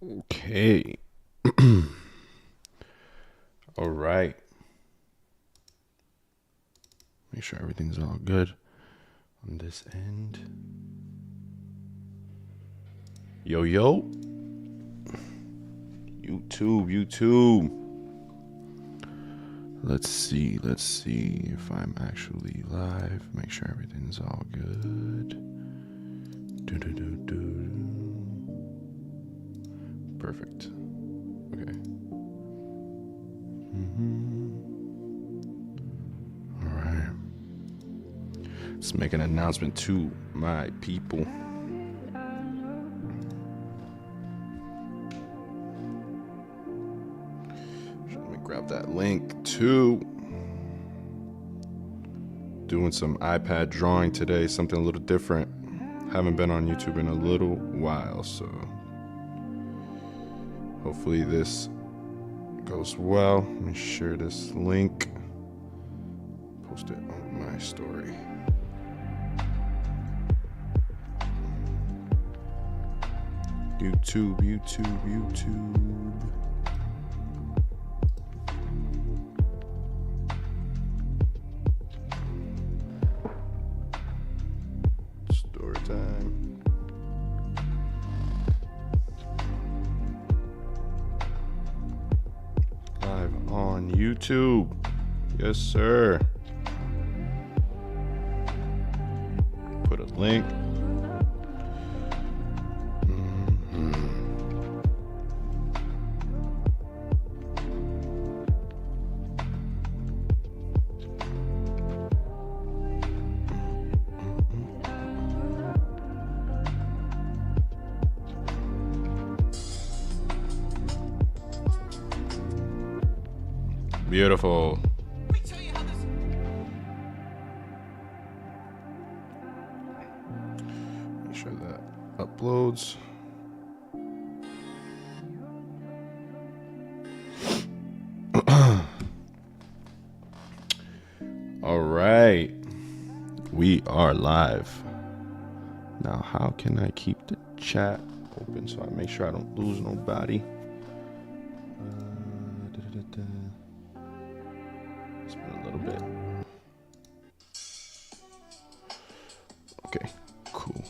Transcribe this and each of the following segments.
Okay. All right. Make sure everything's all good on this end. Yo, yo. YouTube. Let's see if I'm actually live. Make sure everything's all good. Perfect. Okay. All right. Let's make an announcement to my people. Let me grab that link too. Doing some iPad drawing today, something a little different. Haven't been on YouTube in a little while, so hopefully this goes well. Let me share this link. Post it on my story. YouTube. Story time. Live on YouTube. Yes, sir. Put a link. Beautiful. Make sure that uploads. All right. We are live. Now, how can I keep the chat open so I make sure I don't lose nobody? It's been a little bit. Okay, cool.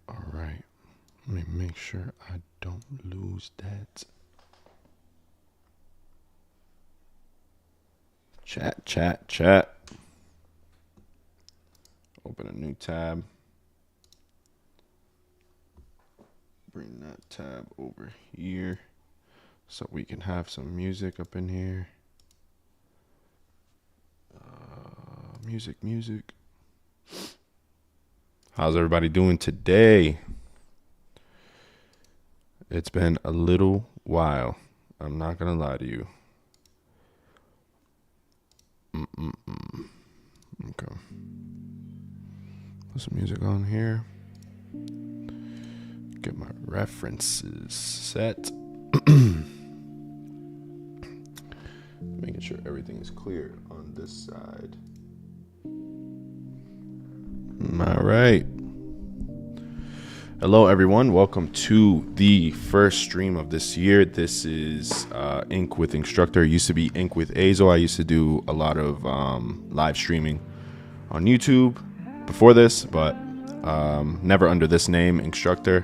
All right. Let me make sure I don't lose that. Chat. Open a new tab. Bring that tab over here so we can have some music up in here. Music. How's everybody doing today? It's been a little while. I'm not gonna lie to you. Okay. Put some music on here. Get my references set. Making sure everything is clear on this side. All right. Hello, everyone. Welcome to the first stream of this year. This is Ink with Inkstructor. It used to be Ink with Azo. I used to do a lot of live streaming on YouTube before this, but never under this name, Inkstructor.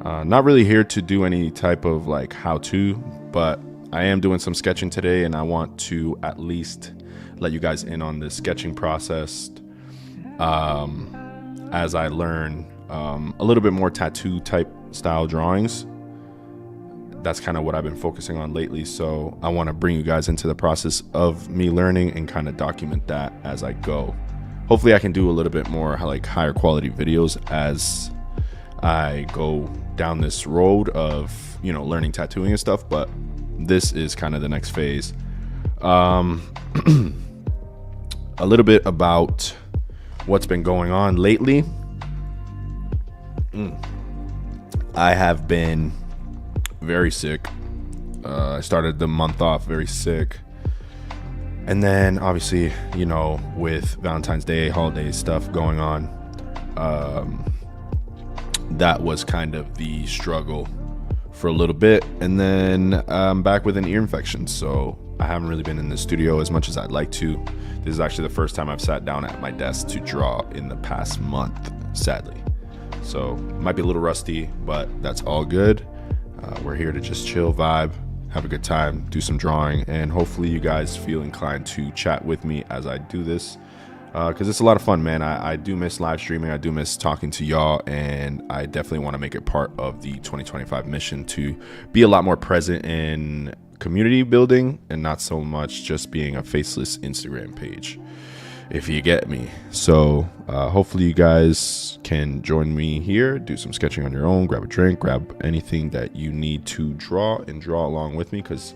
Not really here to do any type of like how-to, but I am doing some sketching today, and I want to at least let you guys in on the sketching process as I learn a little bit more tattoo type style drawings. That's kind of what I've been focusing on lately. So I want to bring you guys into the process of me learning and kind of document that as I go. Hopefully I can do a little bit more like higher quality videos as I go down this road of, you know, learning tattooing and stuff. But this is kind of the next phase. A little bit about what's been going on lately. I have been very sick. I started the month off very sick. And then obviously, you know, with Valentine's Day, holiday stuff going on, that was kind of the struggle for a little bit, and then I'm back with an ear infection, so I haven't really been in the studio as much as I'd like to. This is actually the first time I've sat down at my desk to draw in the past month, sadly. So might be a little rusty, but that's all good. We're here to just chill, vibe, have a good time, do some drawing, and hopefully you guys feel inclined to chat with me as I do this, because it's a lot of fun, man. I do miss live streaming. I do miss talking to y'all, and I definitely want to make it part of the 2025 mission to be a lot more present in community building and not so much just being a faceless Instagram page, if you get me. So hopefully you guys can join me here, do some sketching on your own, grab a drink, grab anything that you need to draw, and draw along with me, because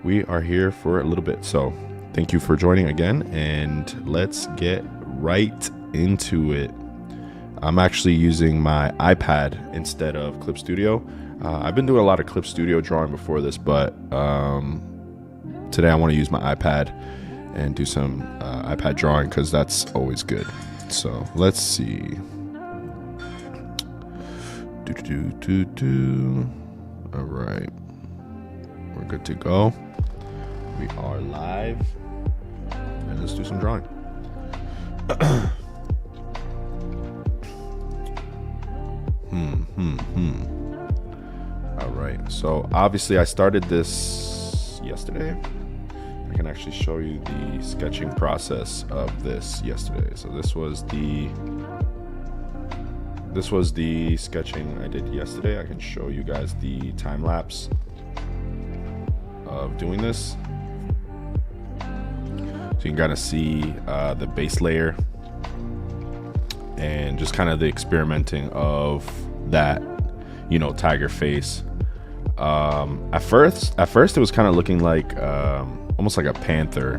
we are here for a little bit. So thank you for joining again, and let's get right into it. I'm actually using my iPad instead of Clip Studio. I've been doing a lot of Clip Studio drawing before this, but today I want to use my iPad and do some iPad drawing, because that's always good. So let's see. All right, we're good to go. We are live, and let's do some drawing. All right, so obviously I started this yesterday. I can actually show you the sketching process of this yesterday. So this was the sketching I did yesterday. I can show you guys the time lapse of doing this. So you can kind of see the base layer and just kind of the experimenting of that, you know, tiger face. At first it was kind of looking like almost like a panther,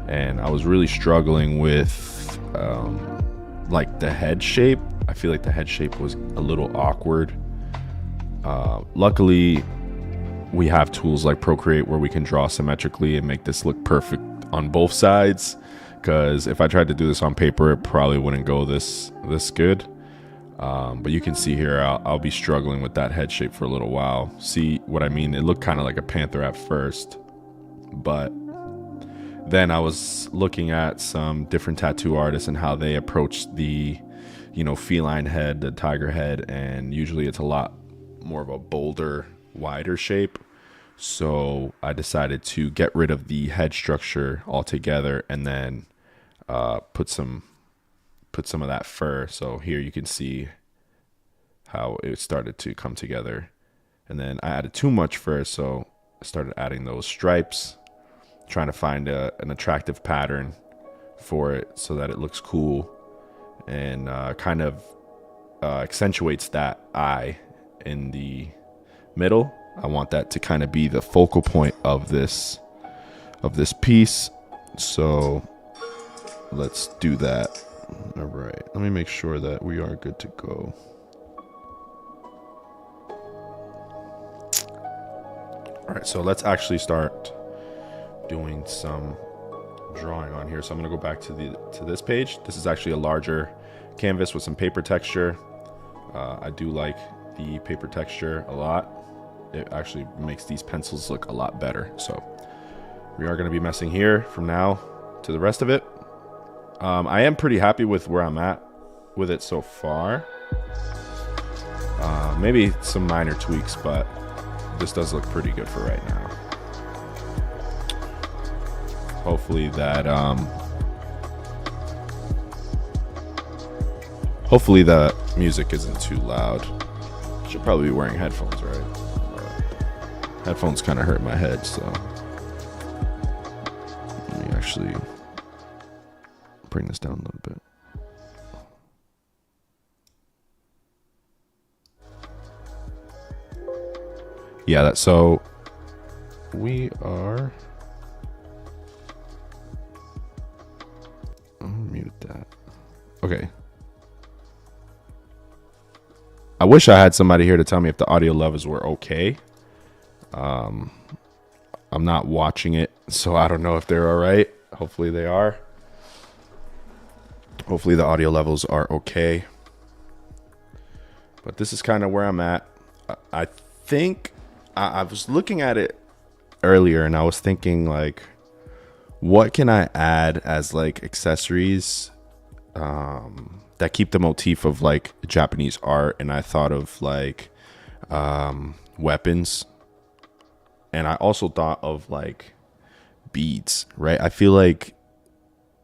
and I was really struggling with like the head shape. I feel like the head shape was a little awkward. Luckily we have tools like Procreate where we can draw symmetrically and make this look perfect on both sides, because if I tried to do this on paper, it probably wouldn't go this good. But you can see here I'll be struggling with that head shape for a little while. See what I mean? It looked kind of like a panther at first, but then I was looking at some different tattoo artists and how they approach the, you know, feline head, the tiger head, and usually it's a lot more of a bolder, wider shape. So I decided to get rid of the head structure altogether, and then put some of that fur. So here you can see how it started to come together, and then I added too much fur, so I started adding those stripes, trying to find an attractive pattern for it so that it looks cool and kind of accentuates that eye in the middle. I want that to kind of be the focal point of this piece. So let's do that. All right, let me make sure that we are good to go. All right, so let's actually start doing some drawing on here. So I'm gonna go back to this page. This is actually a larger canvas with some paper texture. I do like the paper texture a lot. It actually makes these pencils look a lot better. So we are gonna be messing here from now to the rest of it. I am pretty happy with where I'm at with it so far. Maybe some minor tweaks, but this does look pretty good for right now. Hopefully that hopefully the music isn't too loud. Should probably be wearing headphones, right? Headphones kind of hurt my head, so let me actually bring this down a little bit. Yeah, that's so we are. I'll mute that. Okay. I wish I had somebody here to tell me if the audio levels were okay. I'm not watching it, so I don't know if they're all right. Hopefully they are. Hopefully the audio levels are okay. But this is kind of where I'm at. I think I was looking at it earlier and I was thinking like, what can I add as like accessories that keep the motif of like Japanese art? And I thought of like weapons, and I also thought of like beads, right? I feel like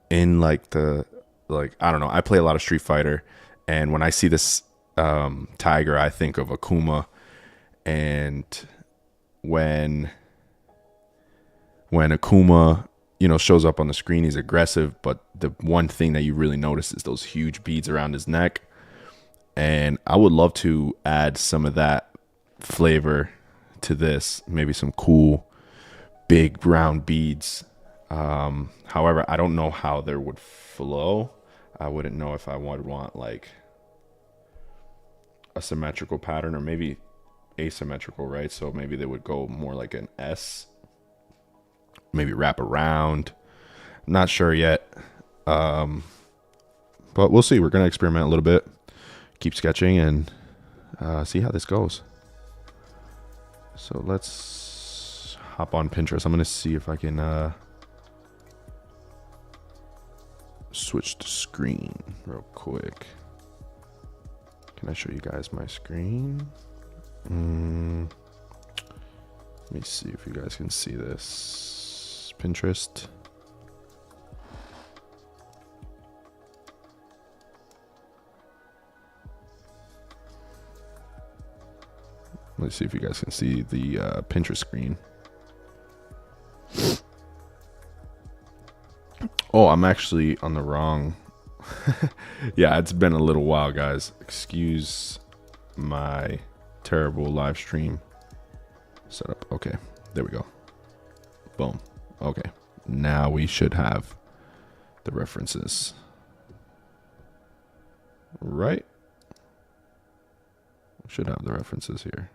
in like I don't know, I play a lot of Street Fighter, and when I see this tiger, I think of Akuma. And when Akuma, shows up on the screen, he's aggressive, but the one thing that you really notice is those huge beads around his neck. And I would love to add some of that flavor to this, maybe some cool big brown beads. However, I don't know how they would flow. I wouldn't know if I would want like a symmetrical pattern or maybe asymmetrical, right? So maybe they would go more like an S, maybe wrap around. Not sure yet, but we'll see. We're gonna experiment a little bit, keep sketching, and see how this goes. So let's hop on Pinterest. I'm gonna see if I can switch the screen real quick. Can I show you guys my screen? Let me see if you guys can see this. Pinterest. Let's see if you guys can see the Pinterest screen. Oh, I'm actually on the wrong. Yeah, it's been a little while, guys. Excuse my terrible live stream setup. Okay, there we go. Boom. Okay, now we should have the references, right? We should have the references here.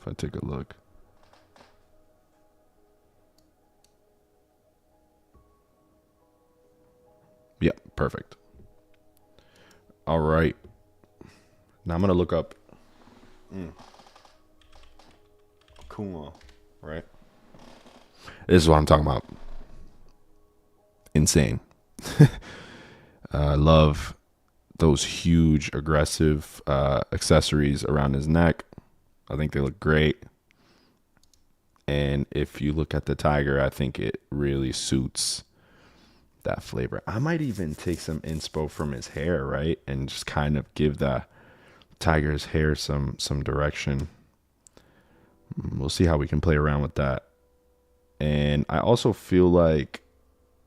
If I take a look. Yeah, perfect. All right. Now I'm going to look up Kuma, right? This is what I'm talking about. Insane. I love those huge, aggressive accessories around his neck. I think they look great. And if you look at the tiger, I think it really suits that flavor. I might even take some inspo from his hair, right? And just kind of give the tiger's hair some direction. We'll see how we can play around with that. And I also feel like,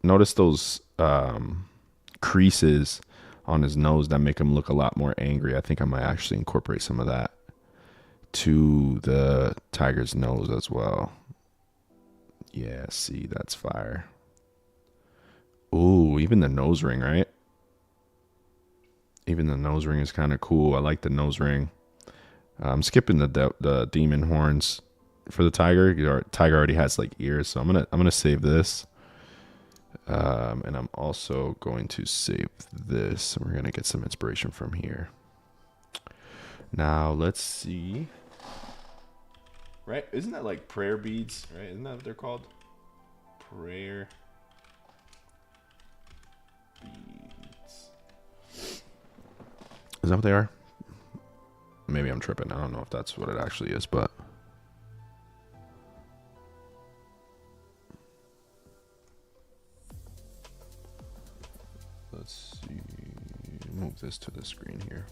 notice those creases on his nose that make him look a lot more angry. I think I might actually incorporate some of that to the tiger's nose as well. Yeah, see, that's fire. Ooh, even the nose ring, right? Even the nose ring is kind of cool. I like the nose ring. I'm skipping the demon horns for the tiger. Tiger already has like ears, so I'm gonna save this. And I'm also going to save this. And we're gonna get some inspiration from here. Now let's see. Right? Isn't that like prayer beads? Right? Isn't that what they're called? Prayer beads. Is that what they are? Maybe I'm tripping. I don't know if that's what it actually is, but let's see. Move this to the screen here.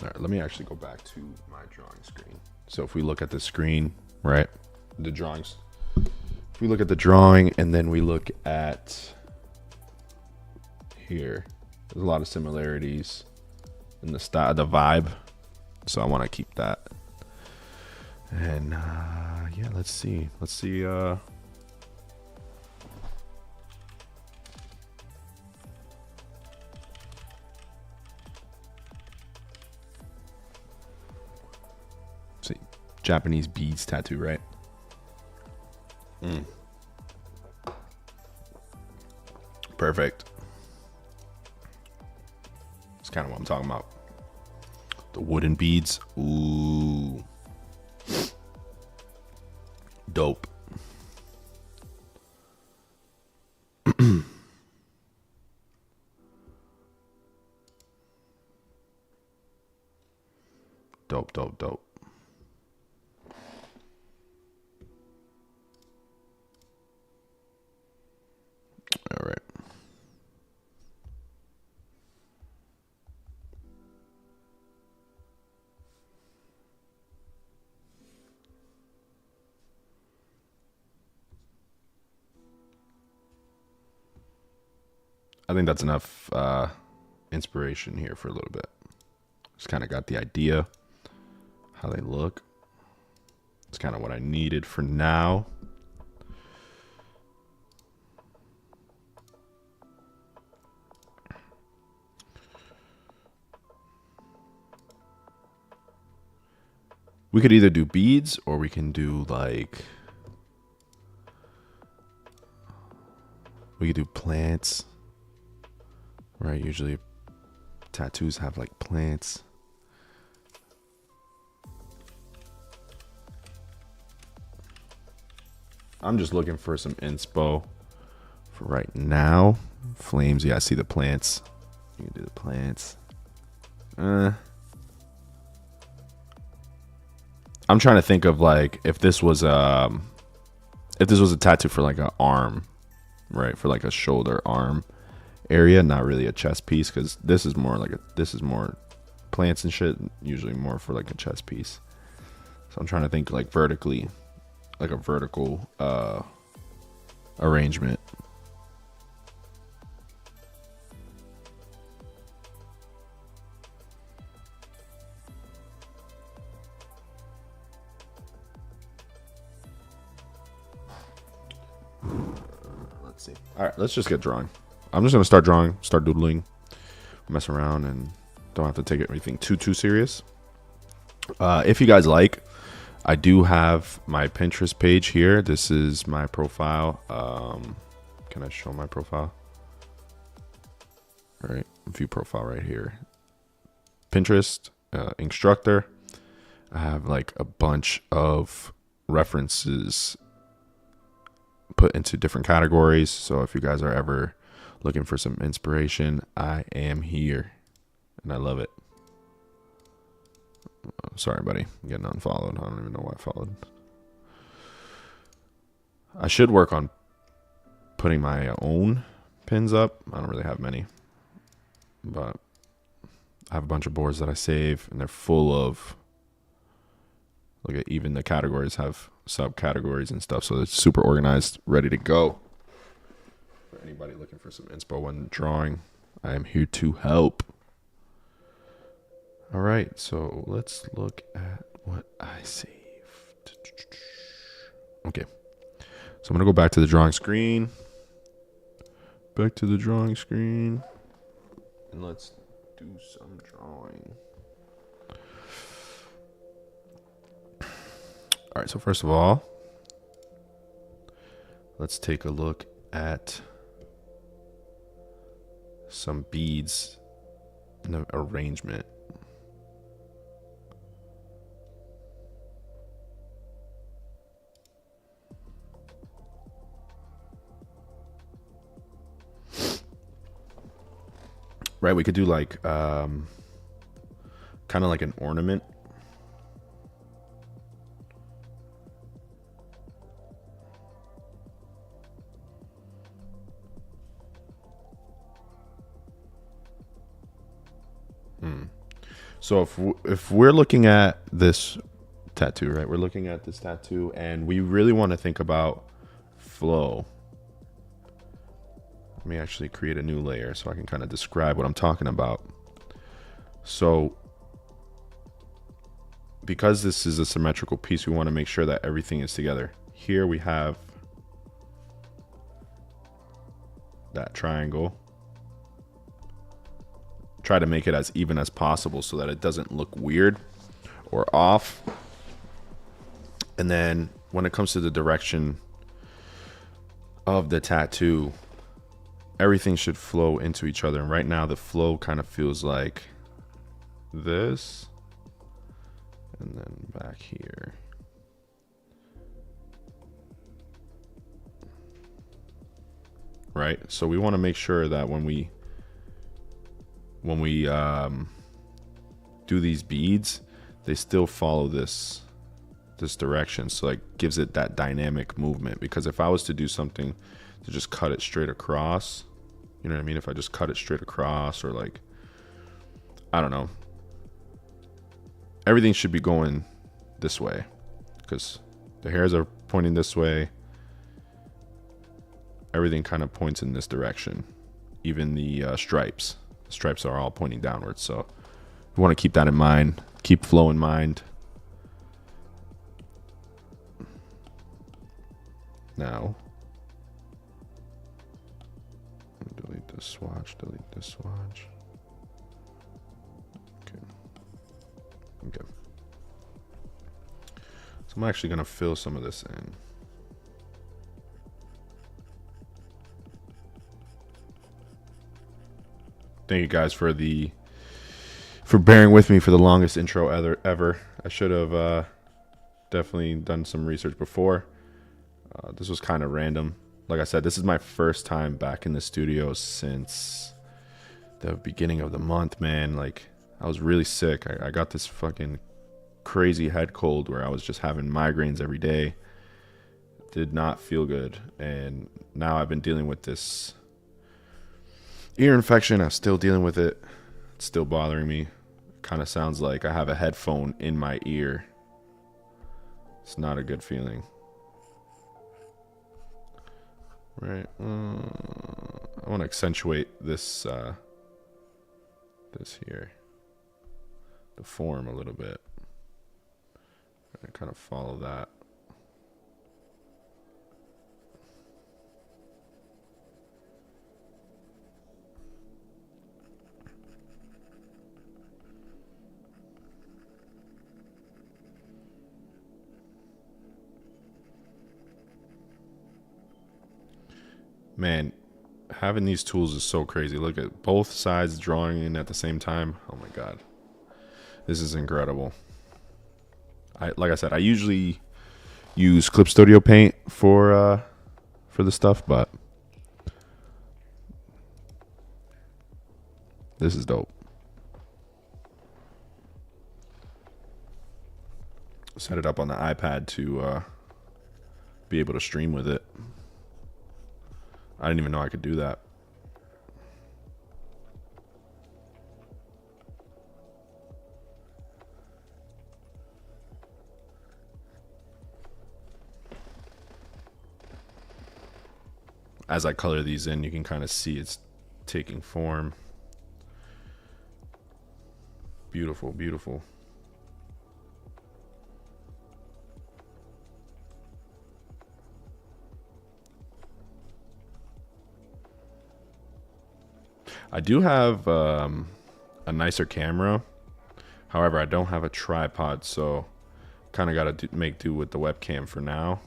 All right, let me actually go back to my drawing screen. So if we look at the screen, right, the drawings, if we look at the drawing and then we look at here, there's a lot of similarities in the style, the vibe. So I want to keep that. And yeah, let's see. See, Japanese beads tattoo, right? Perfect. That's kind of what I'm talking about. The wooden beads. Ooh. Dope. Dope, dope, dope. All right. I think that's enough inspiration here for a little bit. Just kind of got the idea how they look. It's kind of what I needed for now. We could either do beads or we can do like, we could do plants, right? Usually tattoos have like plants. I'm just looking for some inspo for right now. Flames, yeah, I see the plants. You can do the plants. I'm trying to think of like if this was a tattoo for like an arm, right? For like a shoulder arm area, not really a chest piece, because this is more plants and shit, usually more for like a chest piece. So I'm trying to think like vertically, like a vertical arrangement. Let's see. All right, let's just get drawing. I'm just gonna start drawing, start doodling, mess around, and don't have to take everything too serious. If you guys like, I do have my Pinterest page here. This is my profile. Can I show my profile? All right, view profile right here. Pinterest, Inkstructor. I have like a bunch of references put into different categories. So if you guys are ever looking for some inspiration, I am here, and I love it. Sorry, buddy. I'm getting unfollowed. I don't even know why I followed. I should work on putting my own pins up. I don't really have many, but I have a bunch of boards that I save, and they're full of, look at, even the categories have subcategories and stuff, so it's super organized, ready to go. For anybody looking for some inspo when drawing, I am here to help. All right, so let's look at what I saved. Okay, so I'm gonna go back to the drawing screen. Back to the drawing screen, and let's do some drawing. All right, so first of all, let's take a look at some beads in the arrangement. Right, we could do like kind of like an ornament. So if we're looking at this tattoo, right? We're looking at this tattoo, and we really want to think about flow. Let me actually create a new layer so I can kind of describe what I'm talking about. So because this is a symmetrical piece, we want to make sure that everything is together. Here we have that triangle. Try to make it as even as possible so that it doesn't look weird or off. And then when it comes to the direction, of the tattoo, everything should flow into each other. And right now the flow kind of feels like this, and then back here. Right? So we want to make sure that when we do these beads, they still follow this direction, so it gives it that dynamic movement. Because if I was to do something to just cut it straight across, you know what I mean, if I just cut it straight across, or like, I don't know, everything should be going this way because the hairs are pointing this way. Everything kind of points in this direction. Even the stripes are all pointing downwards. So we want to keep that in mind. Keep flow in mind. Now, delete this swatch, delete this swatch. Okay. So I'm actually going to fill some of this in. Thank you guys for bearing with me for the longest intro ever. I should have definitely done some research before. This was kind of random. Like I said, this is my first time back in the studio since the beginning of the month, man. Like, I was really sick. I got this fucking crazy head cold where I was just having migraines every day. Did not feel good. And now I've been dealing with this ear infection. I'm still dealing with it. It's still bothering me. Kind of sounds like I have a headphone in my ear. It's not a good feeling. Right. I want to accentuate this this here, the form, a little bit. I kind of follow that. Man, having these tools is so crazy. Look at both sides drawing in at the same time. Oh my god, this is incredible. Like I said, I usually use Clip Studio Paint for the stuff, but this is dope. Set it up on the iPad to be able to stream with it. I didn't even know I could do that. As I color these in, you can kind of see it's taking form. Beautiful, beautiful. I do have a nicer camera. However, I don't have a tripod, so kind of got to make do with the webcam for now.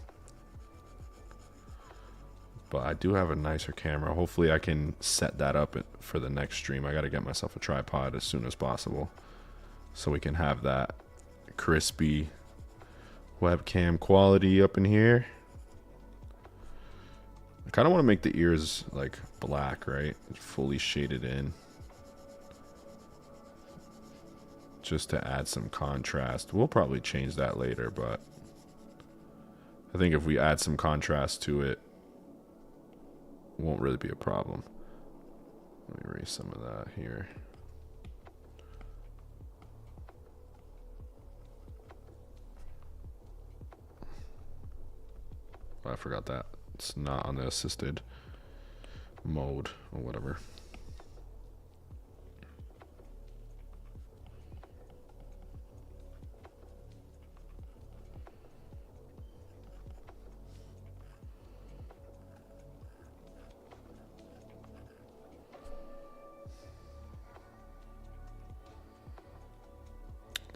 But I do have a nicer camera. Hopefully I can set that up for the next stream. I got to get myself a tripod as soon as possible so we can have that crispy webcam quality up in here. I kind of want to make the ears like black, right? Fully shaded in. Just to add some contrast. We'll probably change that later, but I think if we add some contrast to it, it won't really be a problem. Let me erase some of that here. Oh, I forgot that. It's not on the assisted mode or whatever.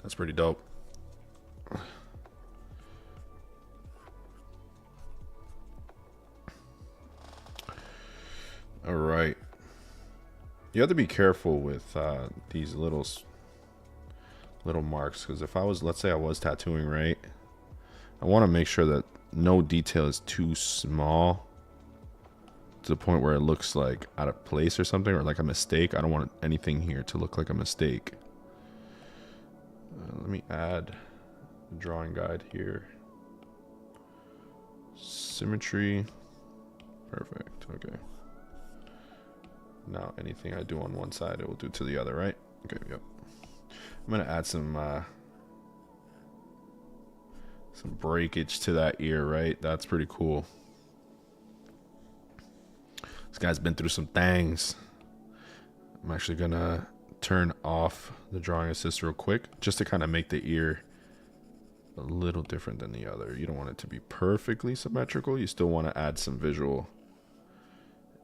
That's pretty dope. All right. You have to be careful with these little marks, because if I was, let's say I was tattooing, right, I want to make sure that no detail is too small to the point where it looks like out of place or something, or like a mistake. I don't want anything here to look like a mistake. Let me add the drawing guide here. Symmetry. Perfect. Okay. Now anything I do on one side, it will do to the other, right? Okay, yep. I'm gonna add some breakage to that ear, right? That's pretty cool. This guy's been through some things. I'm actually gonna turn off the drawing assist real quick, just to kind of make the ear a little different than the other. You don't want it to be perfectly symmetrical. You still want to add some visual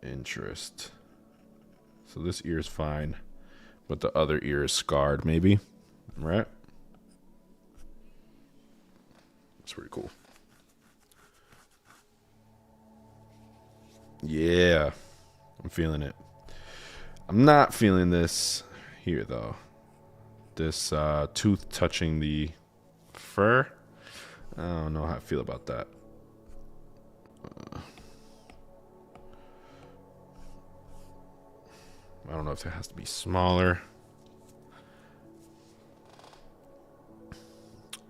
interest. So this ear is fine, but the other ear is scarred, maybe. Right? That's pretty cool. Yeah, I'm feeling it. I'm not feeling this here, though. This tooth touching the fur. I don't know how I feel about that. I don't know if it has to be smaller.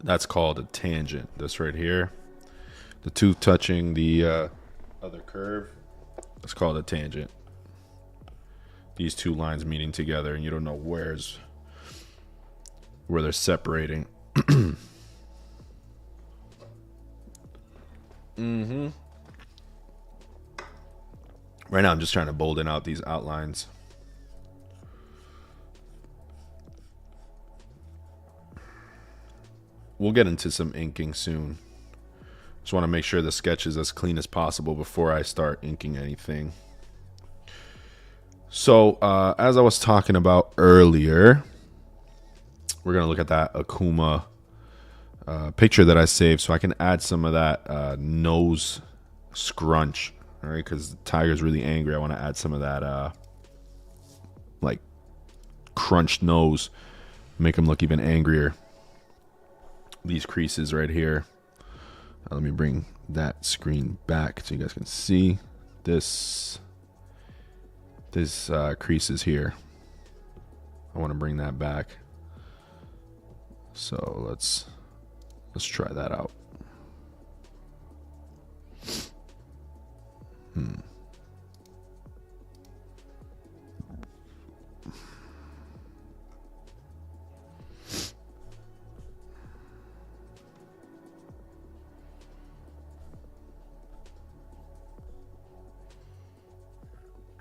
That's called a tangent. This right here, the tooth touching the other curve, it's called a tangent. These two lines meeting together, and you don't know where they're separating. Right now, I'm just trying to bolden out these outlines. We'll get into some inking soon. Just want to make sure the sketch is as clean as possible before I start inking anything. So, as I was talking about earlier, we're going to look at that Akuma picture that I saved, so I can add some of that nose scrunch, all right? Because the tiger's really angry. I want to add some of that like crunched nose, make him look even angrier. These creases right here. Let me bring that screen back so you guys can see this creases here. I want to bring that back. So let's try that out.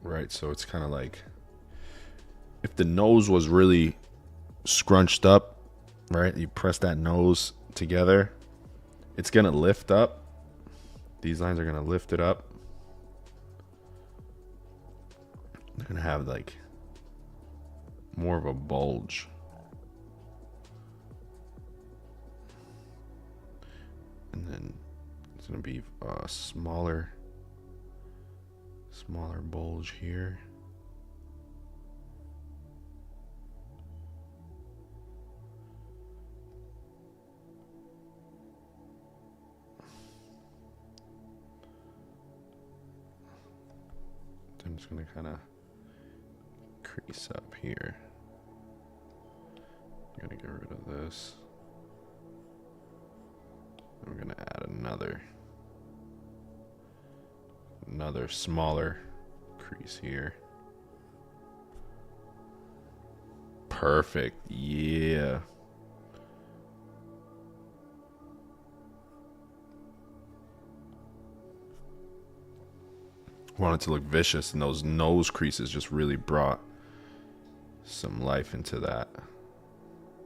Right, so it's kind of like if the nose was really scrunched up, right? You press that nose together, it's gonna lift up. These lines are gonna lift it up. They're gonna have like more of a bulge. And then it's gonna be a smaller bulge here. I'm just gonna kind of crease up here. I'm gonna get rid of this. And we're gonna add another smaller crease here. Perfect. Yeah. Want it to look vicious, and those nose creases just really brought some life into that.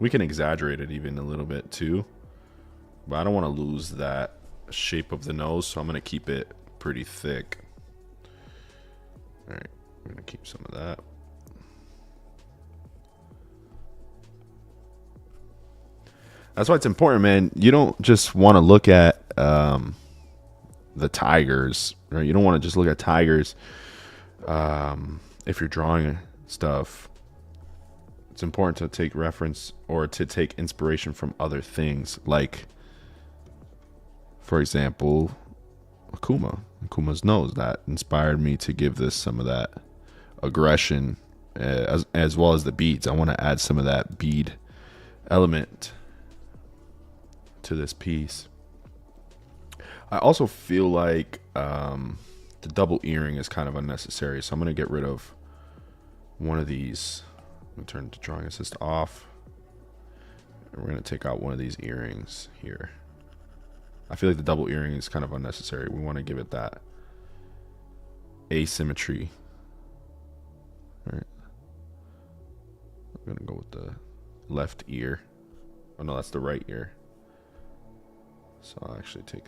We can exaggerate it even a little bit too, but I don't want to lose that shape of the nose, so I'm going to keep it pretty thick. All right, we're going to keep some of that. That's why it's important, man. You don't just want to look at the tigers, right? You don't want to just look at tigers If you're drawing stuff, it's important to take reference or to take inspiration from other things. Like, for example, Akuma's nose, that inspired me to give this some of that aggression, as well as the beads. I want to add some of that bead element to this piece. I also feel like the double earring is kind of unnecessary, so I'm going to get rid of one of these. I'm going to turn the drawing assist off, and we're going to take out one of these earrings here. I feel like the double earring is kind of unnecessary. We want to give it that asymmetry. All right. I'm going to go with the left ear. Oh no, that's the right ear. So I'll actually take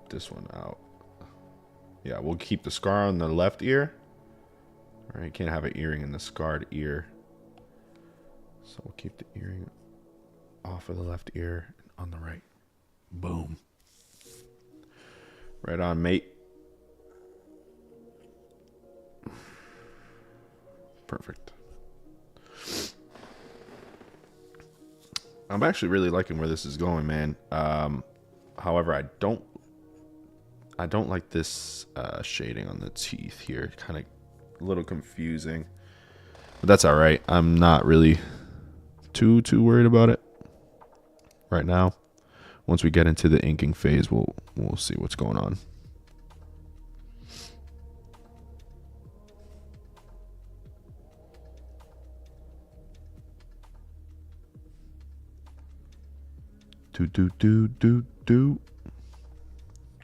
this one out. Yeah, we'll keep the scar on the left ear. All right, can't have an earring in the scarred ear. So we'll keep the earring off of the left ear and on the right. Boom. Right on, mate. Perfect. I'm actually really liking where this is going, man. However, I don't like this shading on the teeth here. Kind of a little confusing, but that's all right. I'm not really too worried about it right now. Once we get into the inking phase, we'll see what's going on. Do.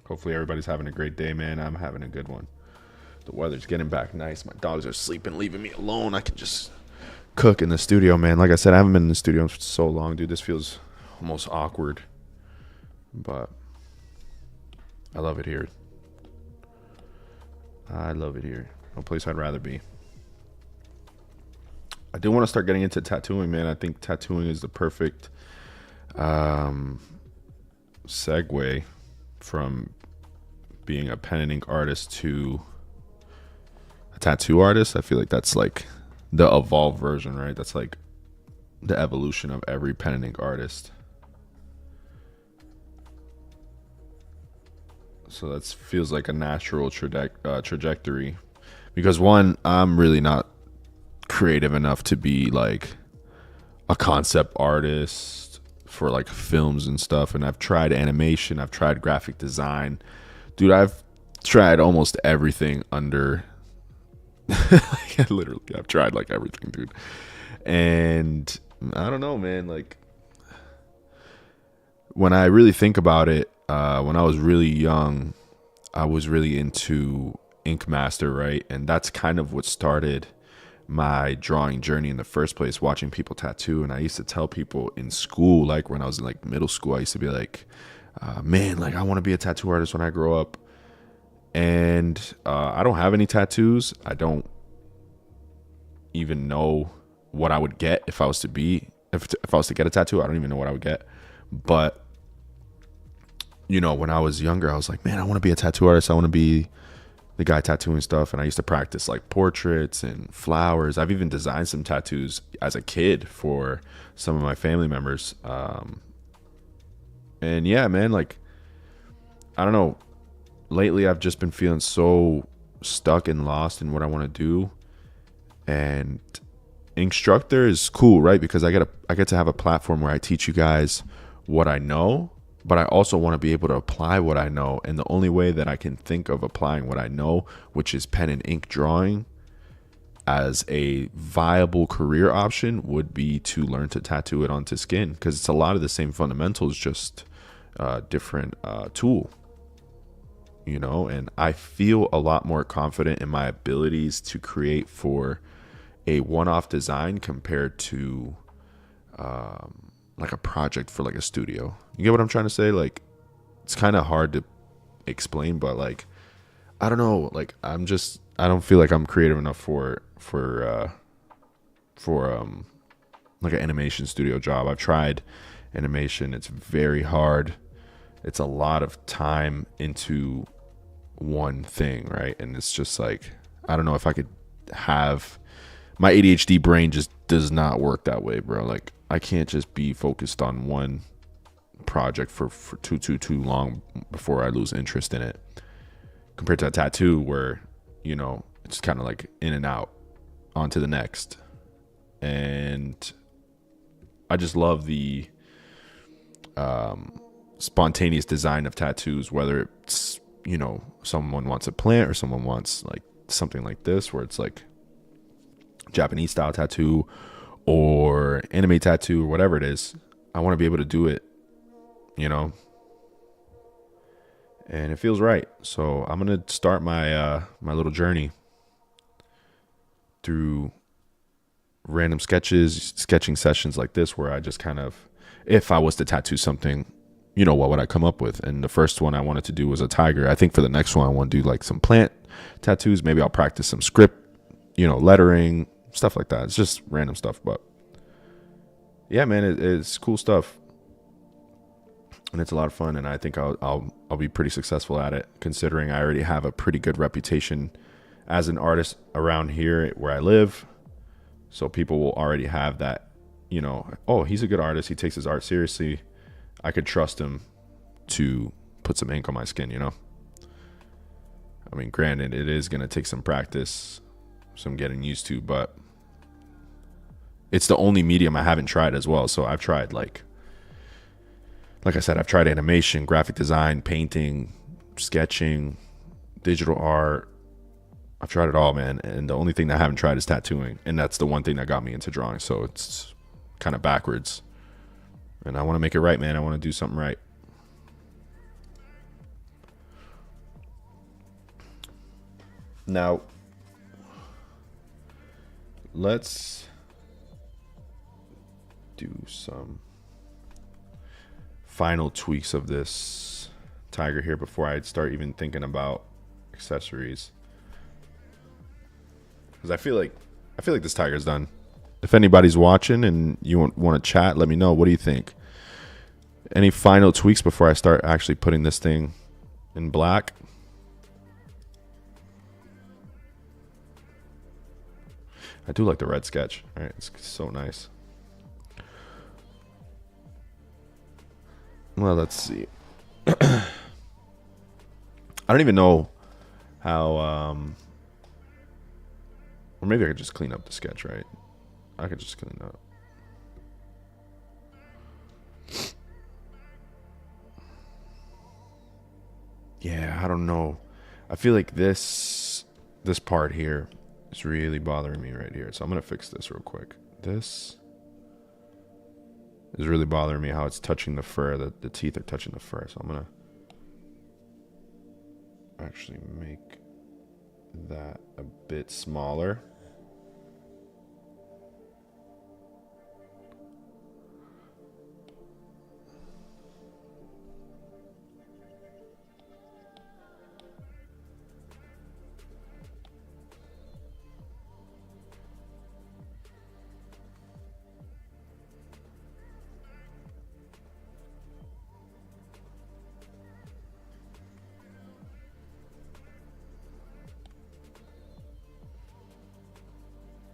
Hopefully everybody's having a great day, man. I'm having a good one. The weather's getting back nice. My dogs are sleeping, leaving me alone. I can just cook in the studio, man. Like I said, I haven't been in the studio for so long, dude. This feels almost awkward, but I love it here. I love it here. No place I'd rather be. I do want to start getting into tattooing, man. I think tattooing is the perfect segue from being a pen and ink artist to a tattoo artist. I feel like that's like the evolved version, right? That's like the evolution of every pen and ink artist. So that feels like a natural trajectory, because one, I'm really not creative enough to be like a concept artist for like films and stuff. And I've tried animation, I've tried graphic design, dude. I've tried almost everything under literally I've tried like everything, dude. And I don't know, man, like when I really think about it, when I was really young, I was really into Ink Master, right? And that's kind of what started my drawing journey in the first place, watching people tattoo. And I used to tell people in school, like when I was in like middle school, I used to be like, man, like I want to be a tattoo artist when I grow up. And I don't have any tattoos. I don't even know what I would get if I was to be, if I was to get a tattoo. I don't even know what I would get. But you know, when I was younger, I was like, man, I want to be a tattoo artist. I want to be the guy tattooing stuff. And I used to practice like portraits and flowers. I've even designed some tattoos as a kid for some of my family members. And yeah, man, like, I don't know. Lately, I've just been feeling so stuck and lost in what I want to do. And Inkstructor is cool, right? Because I get to have a platform where I teach you guys what I know, but I also want to be able to apply what I know. And the only way that I can think of applying what I know, which is pen and ink drawing, as a viable career option would be to learn to tattoo it onto skin, because it's a lot of the same fundamentals, just different tool, you know. And I feel a lot more confident in my abilities to create for a one-off design compared to like a project for like a studio. You get what I'm trying to say? Like, it's kind of hard to explain, but like, I don't know, like I don't feel like I'm creative enough for like an animation studio job. I've tried animation. It's very hard. It's a lot of time into one thing, right? And it's just like, I don't know if I could have my ADHD brain just does not work that way, bro. Like I can't just be focused on one project for too long before I lose interest in it. Compared to a tattoo where, you know, it's kind of like in and out, on to the next. And I just love the spontaneous design of tattoos, whether it's, you know, someone wants a plant or someone wants like something like this where it's like Japanese style tattoo or anime tattoo or whatever it is. I want to be able to do it, you know, and it feels right. So I'm gonna start my my little journey through random sketching sessions like this, where I just kind of, if I was to tattoo something, you know, what would I come up with? And the first one I wanted to do was a tiger. I think for the next one I want to do like some plant tattoos. Maybe I'll practice some script, you know, lettering, stuff like that. It's just random stuff, but yeah, man, it's cool stuff. And it's a lot of fun, and I think I'll be pretty successful at it, considering I already have a pretty good reputation as an artist around here where I live. So people will already have that, you know, oh, he's a good artist. He takes his art seriously. I could trust him to put some ink on my skin, you know? I mean, granted, it is going to take some practice, some getting used to, but it's the only medium I haven't tried as well. So I've tried like I said, I've tried animation, graphic design, painting, sketching, digital art. I've tried it all, man. And the only thing that I haven't tried is tattooing. And that's the one thing that got me into drawing. So it's kind of backwards. And I want to make it right, man. I want to do something right. Now, let's do some final tweaks of this tiger here before I start even thinking about accessories. Because I feel like this tiger's done. If anybody's watching and you want to chat, let me know. What do you think? Any final tweaks before I start actually putting this thing in black? I do like the red sketch. All right, it's so nice. Well, let's see. I don't even know how, or maybe I could just clean up the sketch, right? I could just clean up. Yeah, I don't know. I feel like this part here is really bothering me right here. So I'm going to fix this real quick. This is really bothering me, how it's touching the fur. The teeth are touching the fur. So I'm going to actually make that a bit smaller.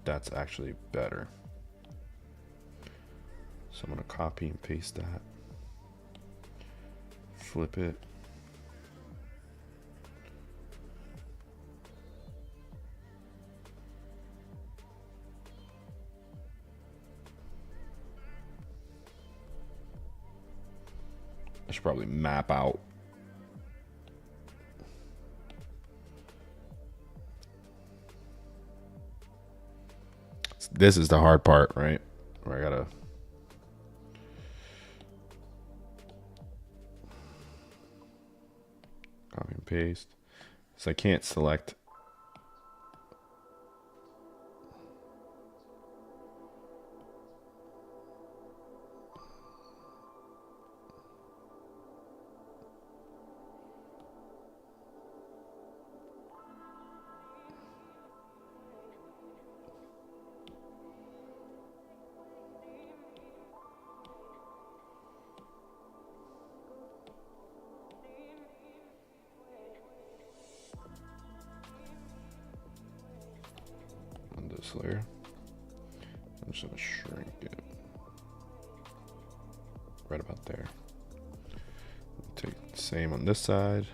That's actually better. So I'm going to copy and paste that. Flip it. I should probably map out. This is the hard part, right? Where I gotta copy and paste. So I can't select. this layer. I'm just gonna shrink it right about there. Take the same on this side.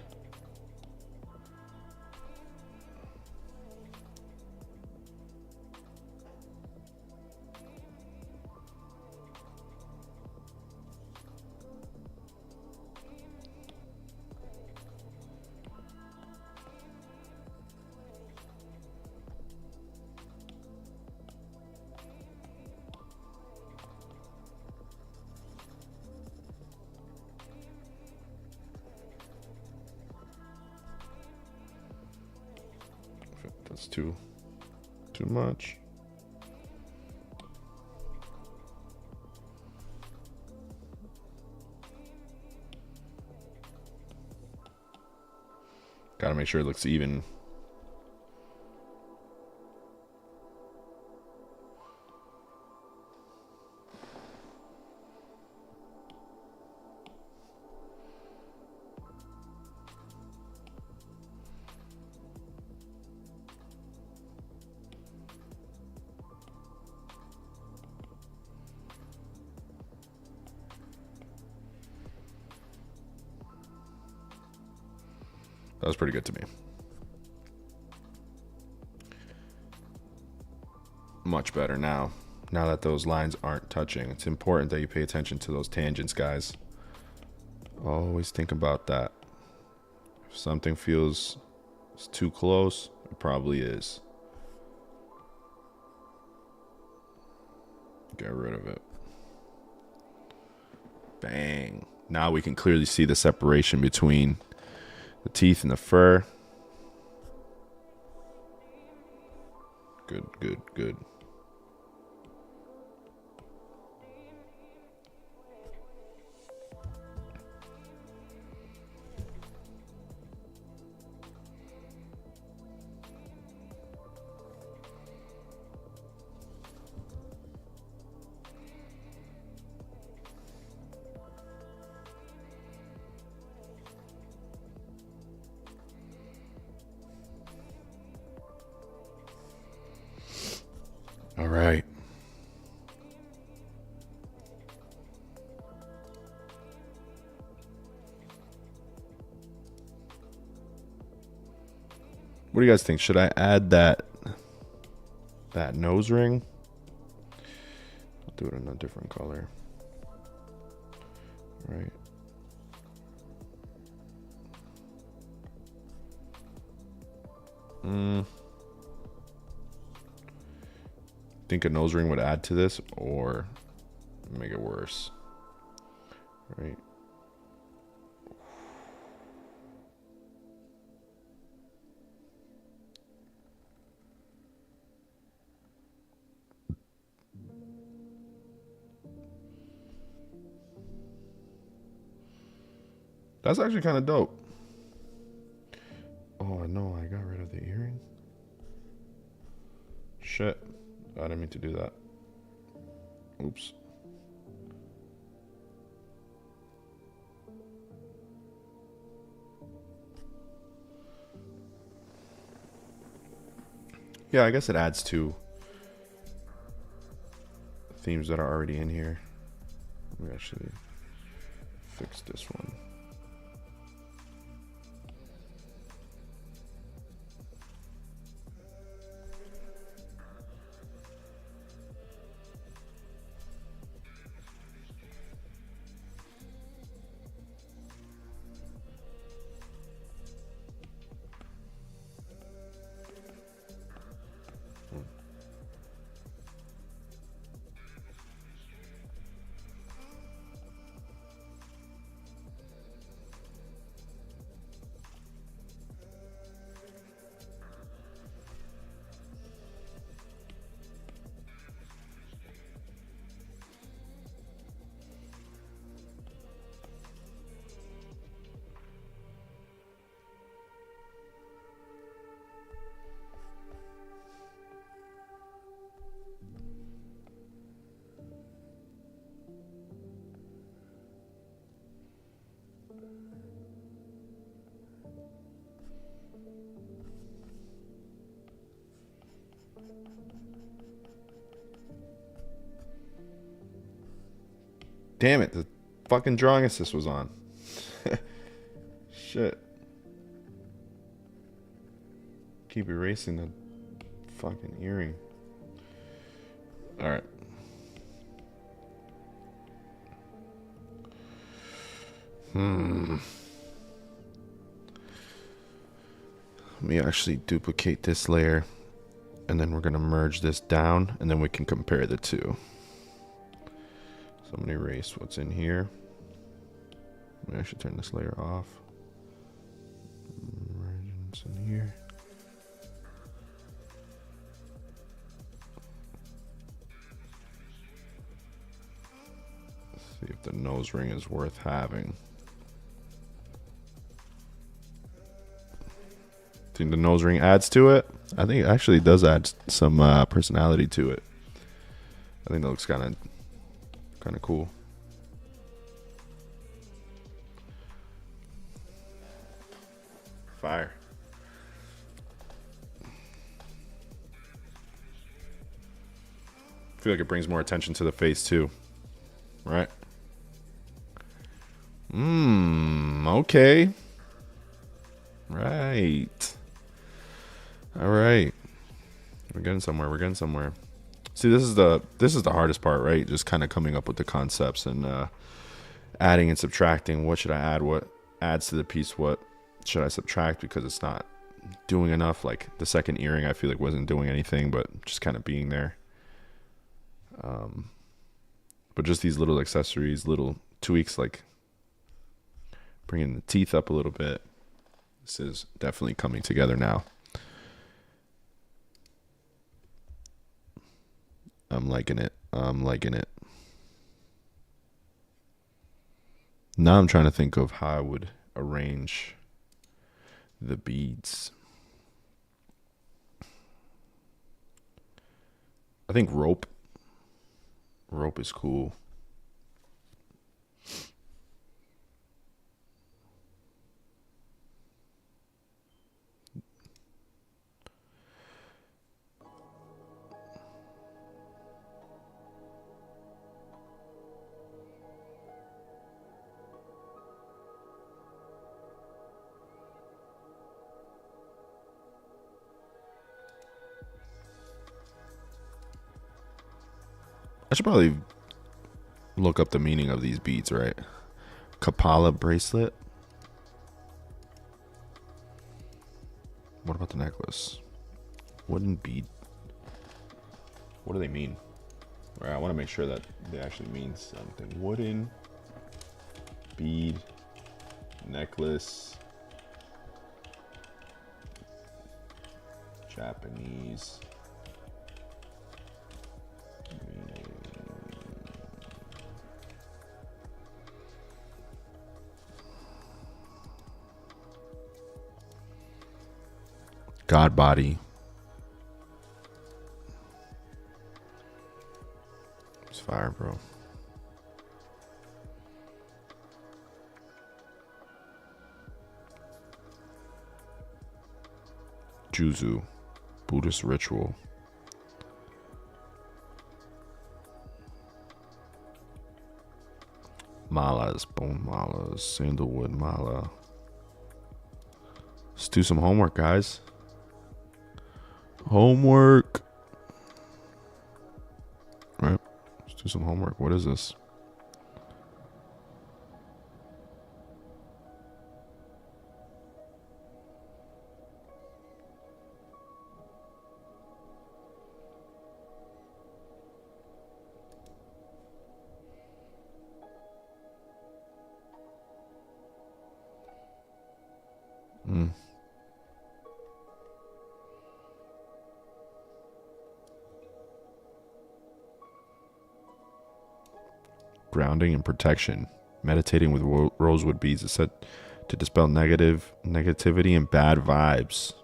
That's too much. Gotta make sure it looks even. That was pretty good to me. Much better now. Now that those lines aren't touching. It's important that you pay attention to those tangents, guys. Always think about that. If something feels too close, it probably is. Get rid of it. Bang. Now we can clearly see the separation between the teeth and the fur. Good, good, good. All right. What do you guys think? Should I add that nose ring? I'll do it in a different color. Right. Think a nose ring would add to this or make it worse? Right. That's actually kind of dope. Oh no, I got rid of the earring. Shit. I didn't mean to do that. Oops. Yeah, I guess it adds to themes that are already in here. Let me actually fix this one. Damn it, the fucking drawing assist was on. Shit. Keep erasing the fucking earring. Alright. Let me actually duplicate this layer, and then we're going to merge this down, and then we can compare the two. So I'm going to erase what's in here. Let me actually turn this layer off. Merge what's in here. See if the nose ring is worth having. Think the nose ring adds to it? I think it actually does add some personality to it. I think that looks kind of cool. Fire. I feel like it brings more attention to the face too, right? Okay. Right. All right. We're getting somewhere. See, this is the hardest part, right? Just kind of coming up with the concepts and adding and subtracting. What should I add? What adds to the piece? What should I subtract because it's not doing enough? Like the second earring, I feel like wasn't doing anything, but just kind of being there. But just these little accessories, little tweaks, like bringing the teeth up a little bit. This is definitely coming together now. I'm liking it. Now I'm trying to think of how I would arrange the beads. I think rope is cool. I should probably look up the meaning of these beads, right? Kapala bracelet. What about the necklace? Wooden bead. What do they mean? Right, I want to make sure that they actually mean something. Wooden bead necklace. Japanese. God body. It's fire, bro. Juzu, Buddhist ritual. Malas, bone malas, sandalwood mala. Let's do some homework, guys. Homework. Right. Let's do some homework. What is this? Grounding and protection. Meditating with rosewood beads is said to dispel negativity and bad vibes.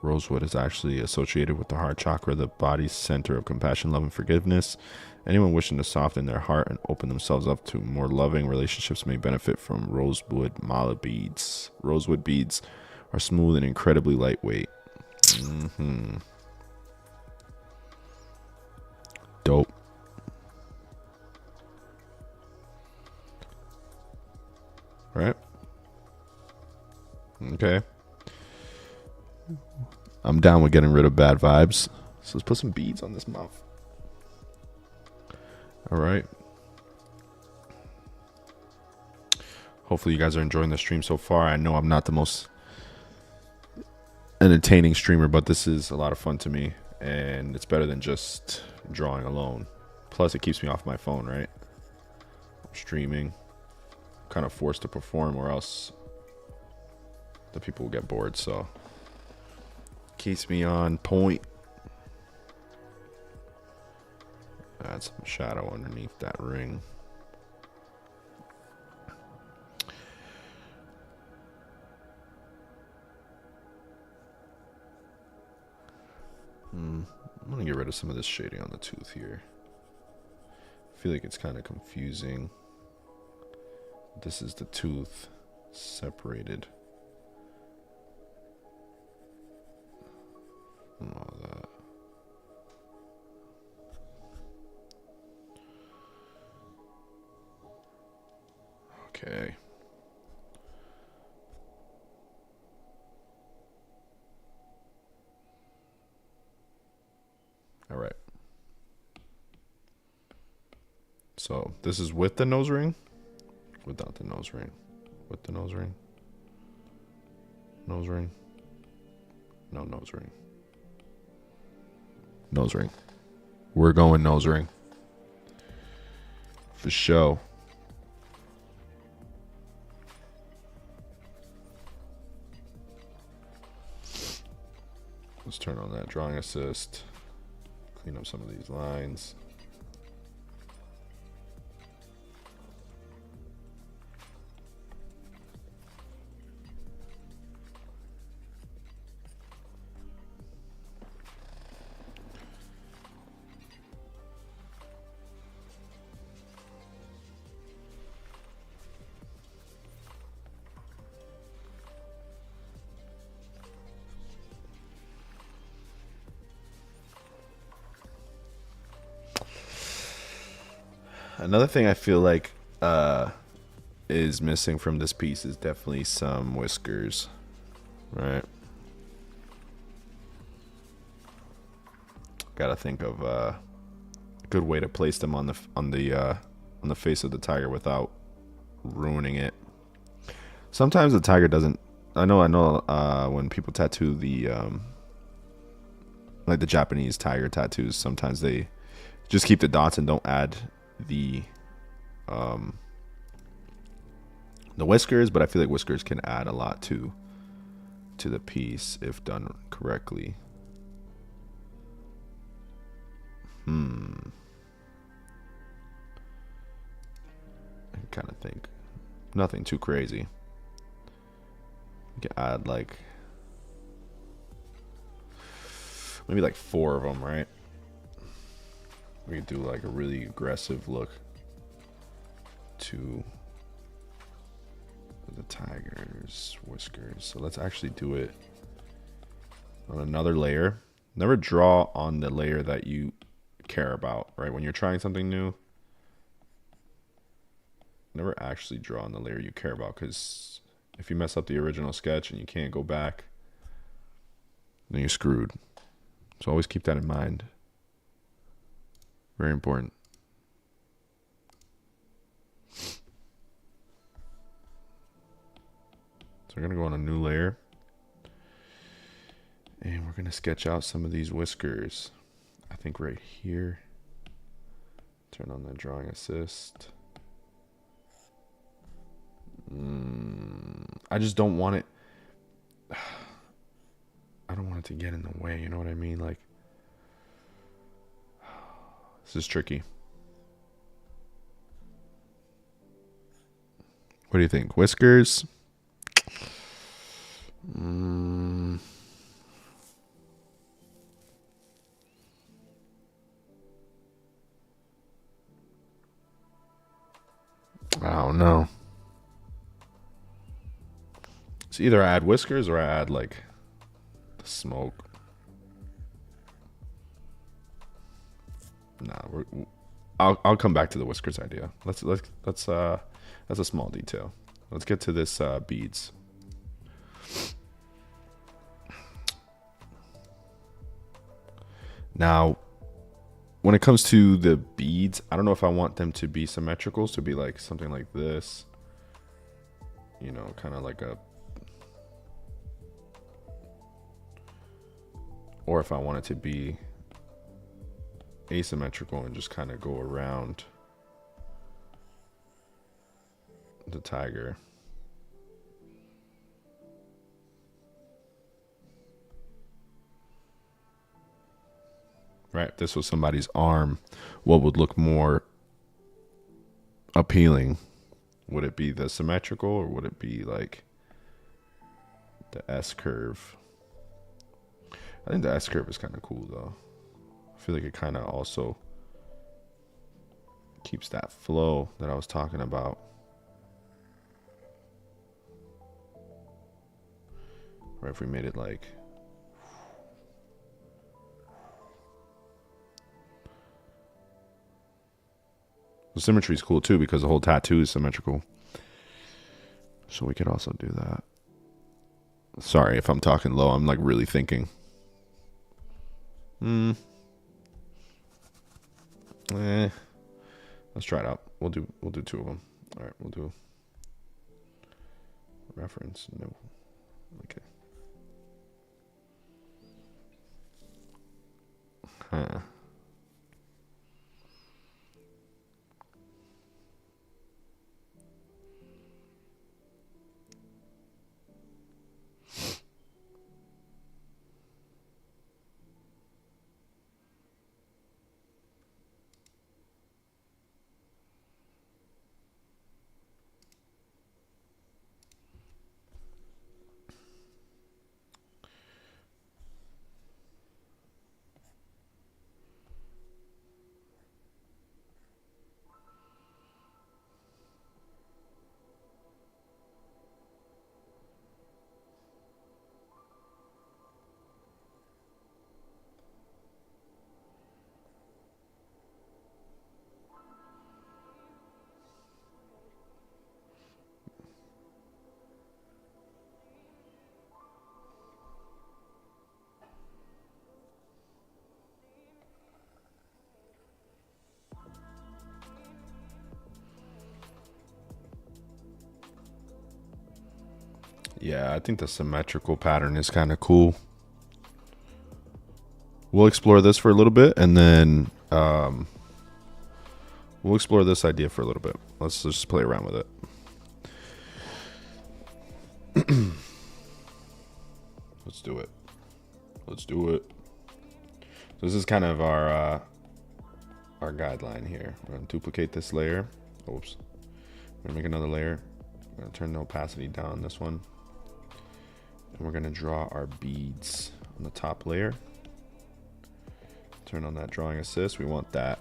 Rosewood is actually associated with the heart chakra, the body's center of compassion, love, and forgiveness. Anyone wishing to soften their heart and open themselves up to more loving relationships may benefit from rosewood mala beads. Rosewood beads are smooth and incredibly lightweight. Dope. Right. Okay. I'm down with getting rid of bad vibes. So let's put some beads on this mouth. All right. Hopefully you guys are enjoying the stream so far. I know I'm not the most entertaining streamer, but this is a lot of fun to me, and it's better than just drawing alone. Plus it keeps me off my phone, right? I'm streaming. I'm kind of forced to perform or else the people will get bored, so keeps me on point. Add some shadow underneath that ring. I'm gonna get rid of some of this shading on the tooth here. I feel like it's kind of confusing. This is the tooth separated from all that. Okay. All right. So this is with the nose ring, without the nose ring, with the nose ring, nose ring, no nose ring, nose ring. We're going nose ring for show. Let's turn on that drawing assist. Clean up some of these lines. Another thing I feel like is missing from this piece is definitely some whiskers, right? Gotta think of a good way to place them on the face of the tiger without ruining it. Sometimes the tiger doesn't. I know. When people tattoo the like the Japanese tiger tattoos, sometimes they just keep the dots and don't add the whiskers, but I feel like whiskers can add a lot to the piece if done correctly. I kind of think nothing too crazy. You can add like maybe like 4 of them, right? We could do like a really aggressive look to the tiger's whiskers. So let's actually do it on another layer. Never draw on the layer that you care about, right? When you're trying something new, never actually draw on the layer you care about, because if you mess up the original sketch and you can't go back, then you're screwed. So always keep that in mind. Very important. So we're going to go on a new layer. And we're going to sketch out some of these whiskers. I think right here. Turn on the drawing assist. I just don't want it. I don't want it to get in the way. You know what I mean? Like, this is tricky. What do you think? Whiskers? I don't know. So either I add whiskers or I add like the smoke. Nah, I'll come back to the whiskers idea. Let's that's a small detail. Let's get to this beads. Now, when it comes to the beads, I don't know if I want them to be symmetrical, to be like something like this. You know, kind of like a, or if I want it to be asymmetrical and just kind of go around the tiger. Right, if this was somebody's arm, what would look more appealing? Would it be the symmetrical, or would it be like the S curve? I think the S curve is kind of cool though. I feel like it kind of also keeps that flow that I was talking about. Or if we made it like, the symmetry is cool too because the whole tattoo is symmetrical. So we could also do that. Sorry if I'm talking low. I'm like really thinking. Let's try it out. We'll do two of them. All right, we'll do reference. No. Okay. Huh. Yeah, I think the symmetrical pattern is kind of cool. We'll explore this for a little bit, and then we'll explore this idea for a little bit. Let's just play around with it. Let's do it. Let's do it. So this is kind of our guideline here. We're gonna duplicate this layer. Oops. We're gonna make another layer. We're gonna turn the opacity down on this one. And we're gonna draw our beads on the top layer. Turn on that drawing assist. We want that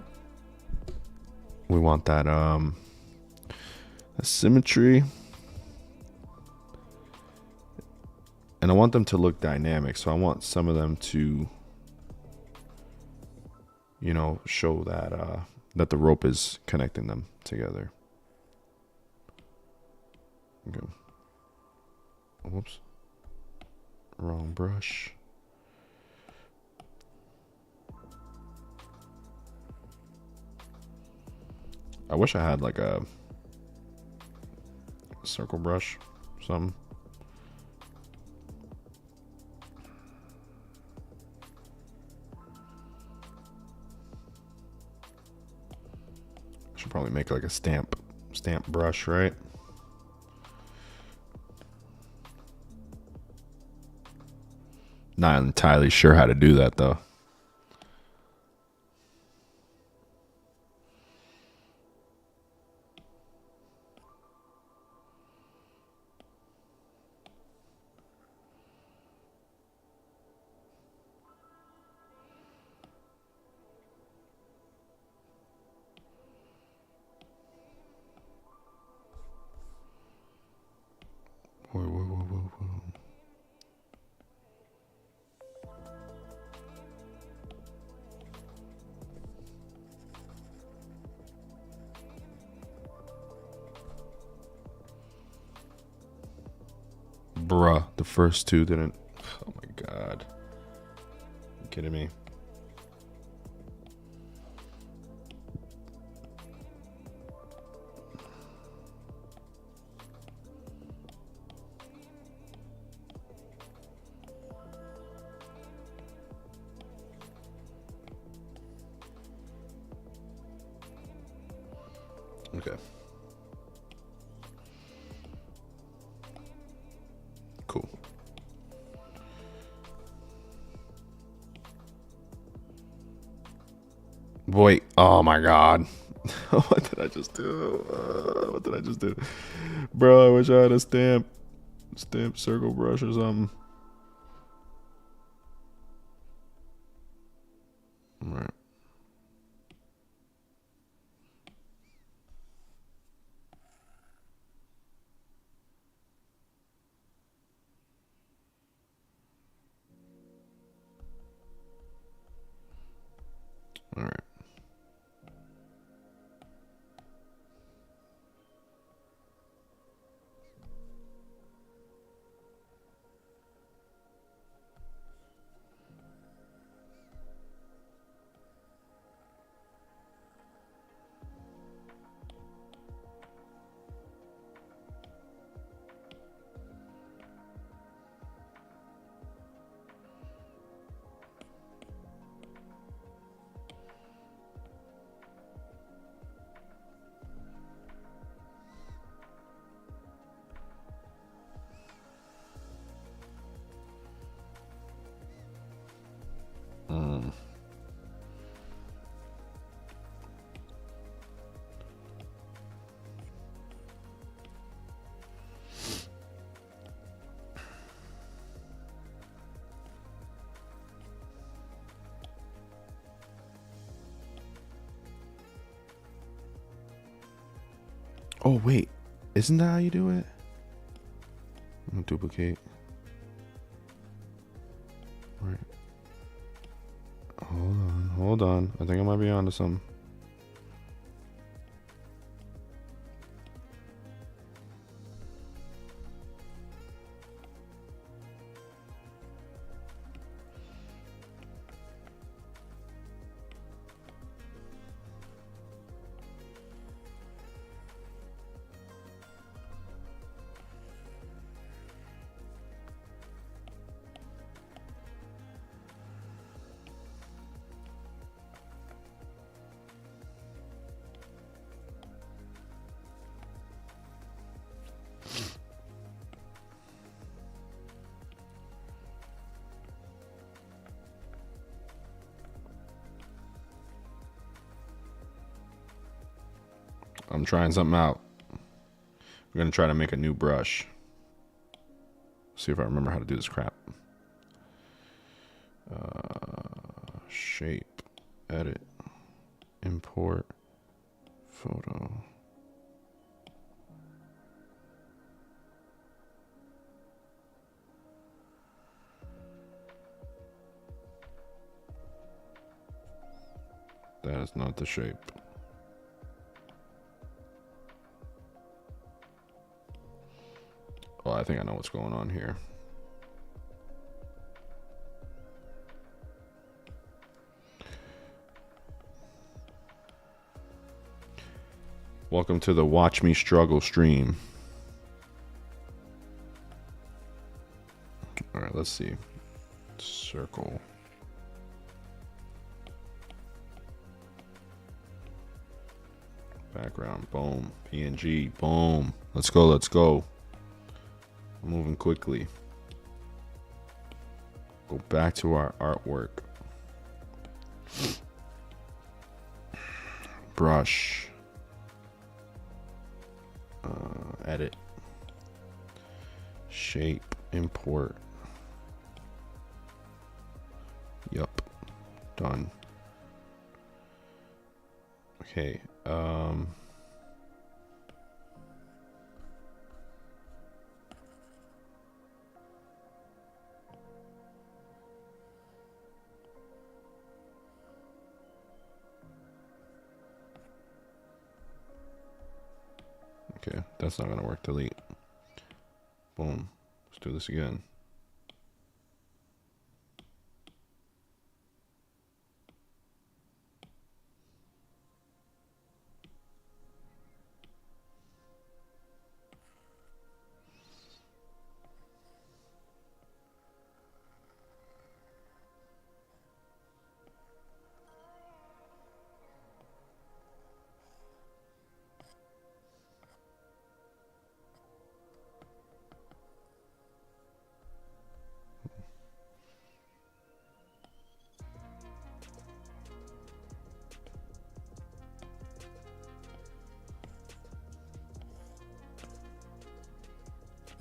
symmetry. And I want them to look dynamic. So I want some of them to, you know, show that that the rope is connecting them together. Okay. Whoops. Wrong brush. I wish I had like a circle brush, something. Should probably make like a stamp brush, right? Not entirely sure how to do that though. Whoa. Bruh, the first two didn't. Oh my god. You kidding me? Okay. Cool. Boy, oh my god. What did I just do? What did I just do? Bro, I wish I had a stamp circle brush or something. All right. All right. Oh wait, isn't that how you do it? I'm gonna duplicate. All right. Hold on. I think I might be onto something. I'm trying something out. We're gonna try to make a new brush. See if I remember how to do this crap. Shape, edit, import, photo. That is not the shape. Well, I think I know what's going on here. Welcome to the Watch Me Struggle stream. All right, let's see. Circle. Background, boom. PNG, boom. Let's go, let's go. I'm moving quickly. Go back to our artwork. Brush. Edit. Shape, import. Yup. Done. Okay. Okay, that's not gonna work. Delete. Boom. Let's do this again.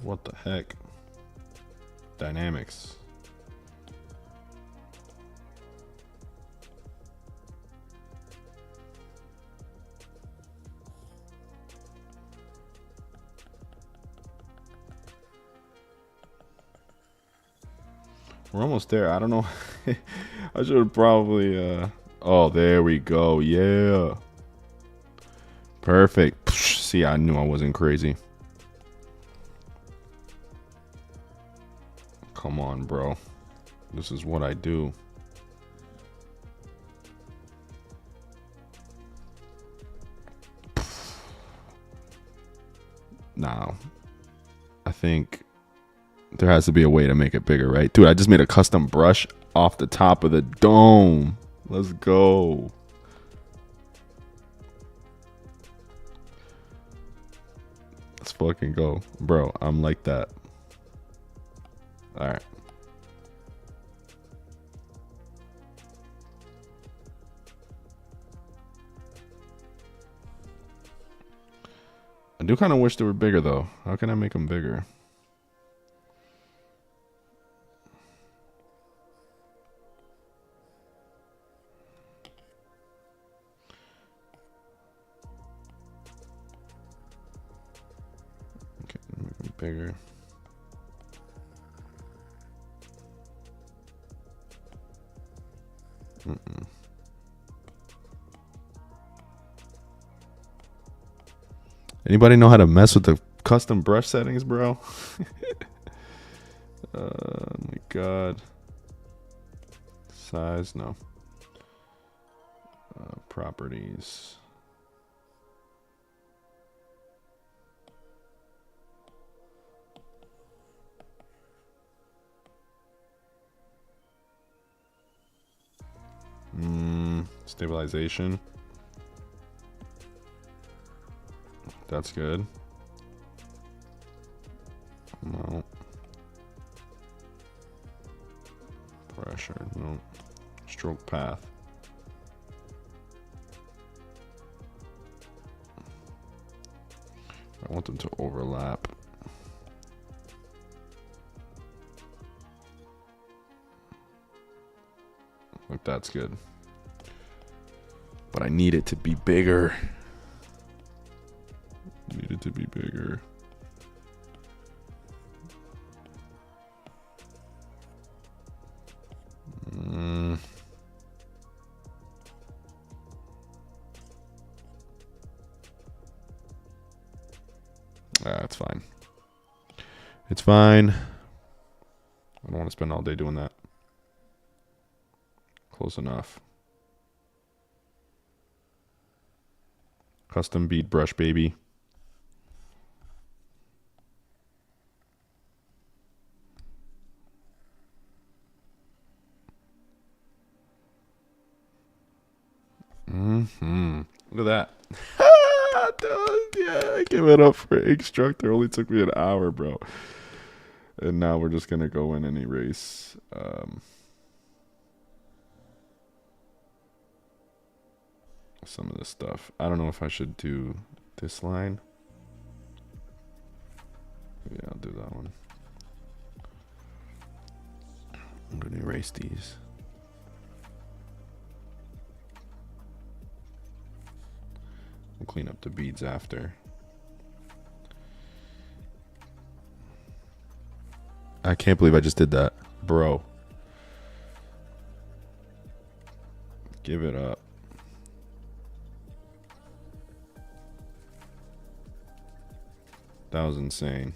What the heck? Dynamics. We're almost there. I don't know. I should have probably oh, there we go. Yeah. Perfect. See, I knew I wasn't crazy. Come on, bro. This is what I do. Now, I think there has to be a way to make it bigger, right? Dude, I just made a custom brush off the top of the dome. Let's go. Let's fucking go. Bro, I'm like that. All right. I do kind of wish they were bigger, though. How can I make them bigger? Okay, make them bigger. Anybody know how to mess with the custom brush settings, bro? Oh my god. Size, no. Properties. Stabilization. That's good. No. Pressure, no. Stroke path. I want them to overlap. Like that's good. But I need it to be bigger. Need it to be bigger. It's fine. It's fine. I don't want to spend all day doing that. Close enough. Custom bead brush, baby. Look at that. Dude, yeah, give it up for Inkstructor. Only took me an hour, bro. And now we're just gonna go in and erase some of this stuff. I don't know if I should do this line. Yeah, I'll do that one. I'm gonna erase these. We'll clean up the beads after. I can't believe I just did that, bro. Give it up. That was insane.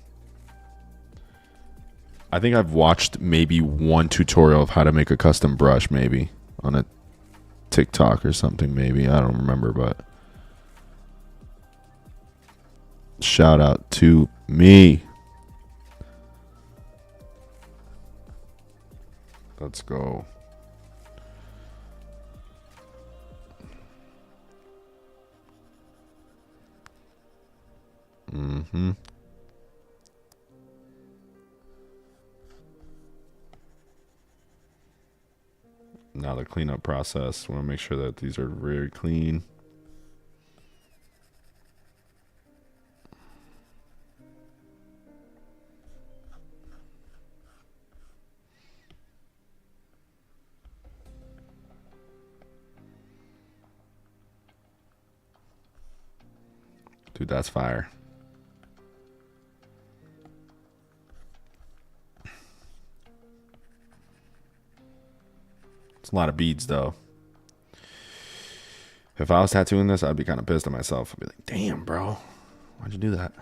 I think I've watched maybe one tutorial of how to make a custom brush, maybe on a TikTok or something, maybe. I don't remember, but shout out to me. Let's go. Mm-hmm. Now the cleanup process. We want to make sure that these are very clean. Dude, that's fire. It's a lot of beads, though. If I was tattooing this, I'd be kind of pissed at myself. I'd be like, damn, bro. Why'd you do that?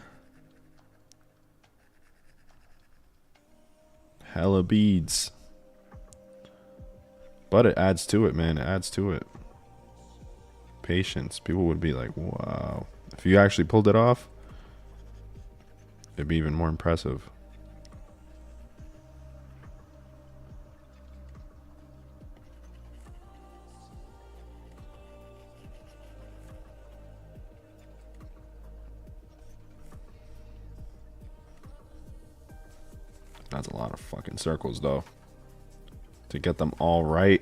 Hella beads. But it adds to it, man. It adds to it. Patience. People would be like, wow. If you actually pulled it off, it'd be even more impressive. That's a lot of fucking circles, though. To get them all right.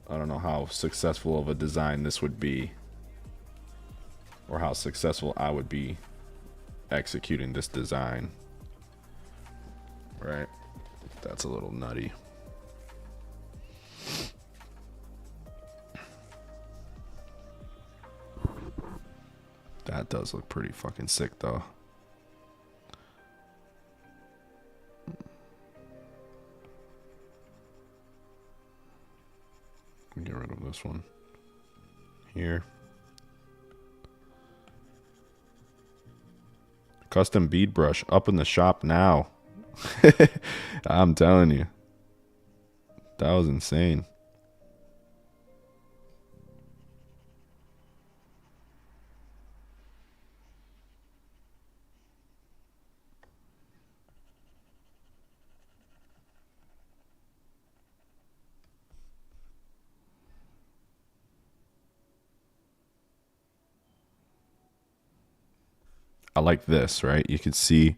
I don't know how successful of a design this would be, or how successful I would be executing this design. Right? That's a little nutty. That does look pretty fucking sick, though. Get rid of this one here. Custom bead brush up in the shop now. I'm telling you, that was insane. I like this, right? You can see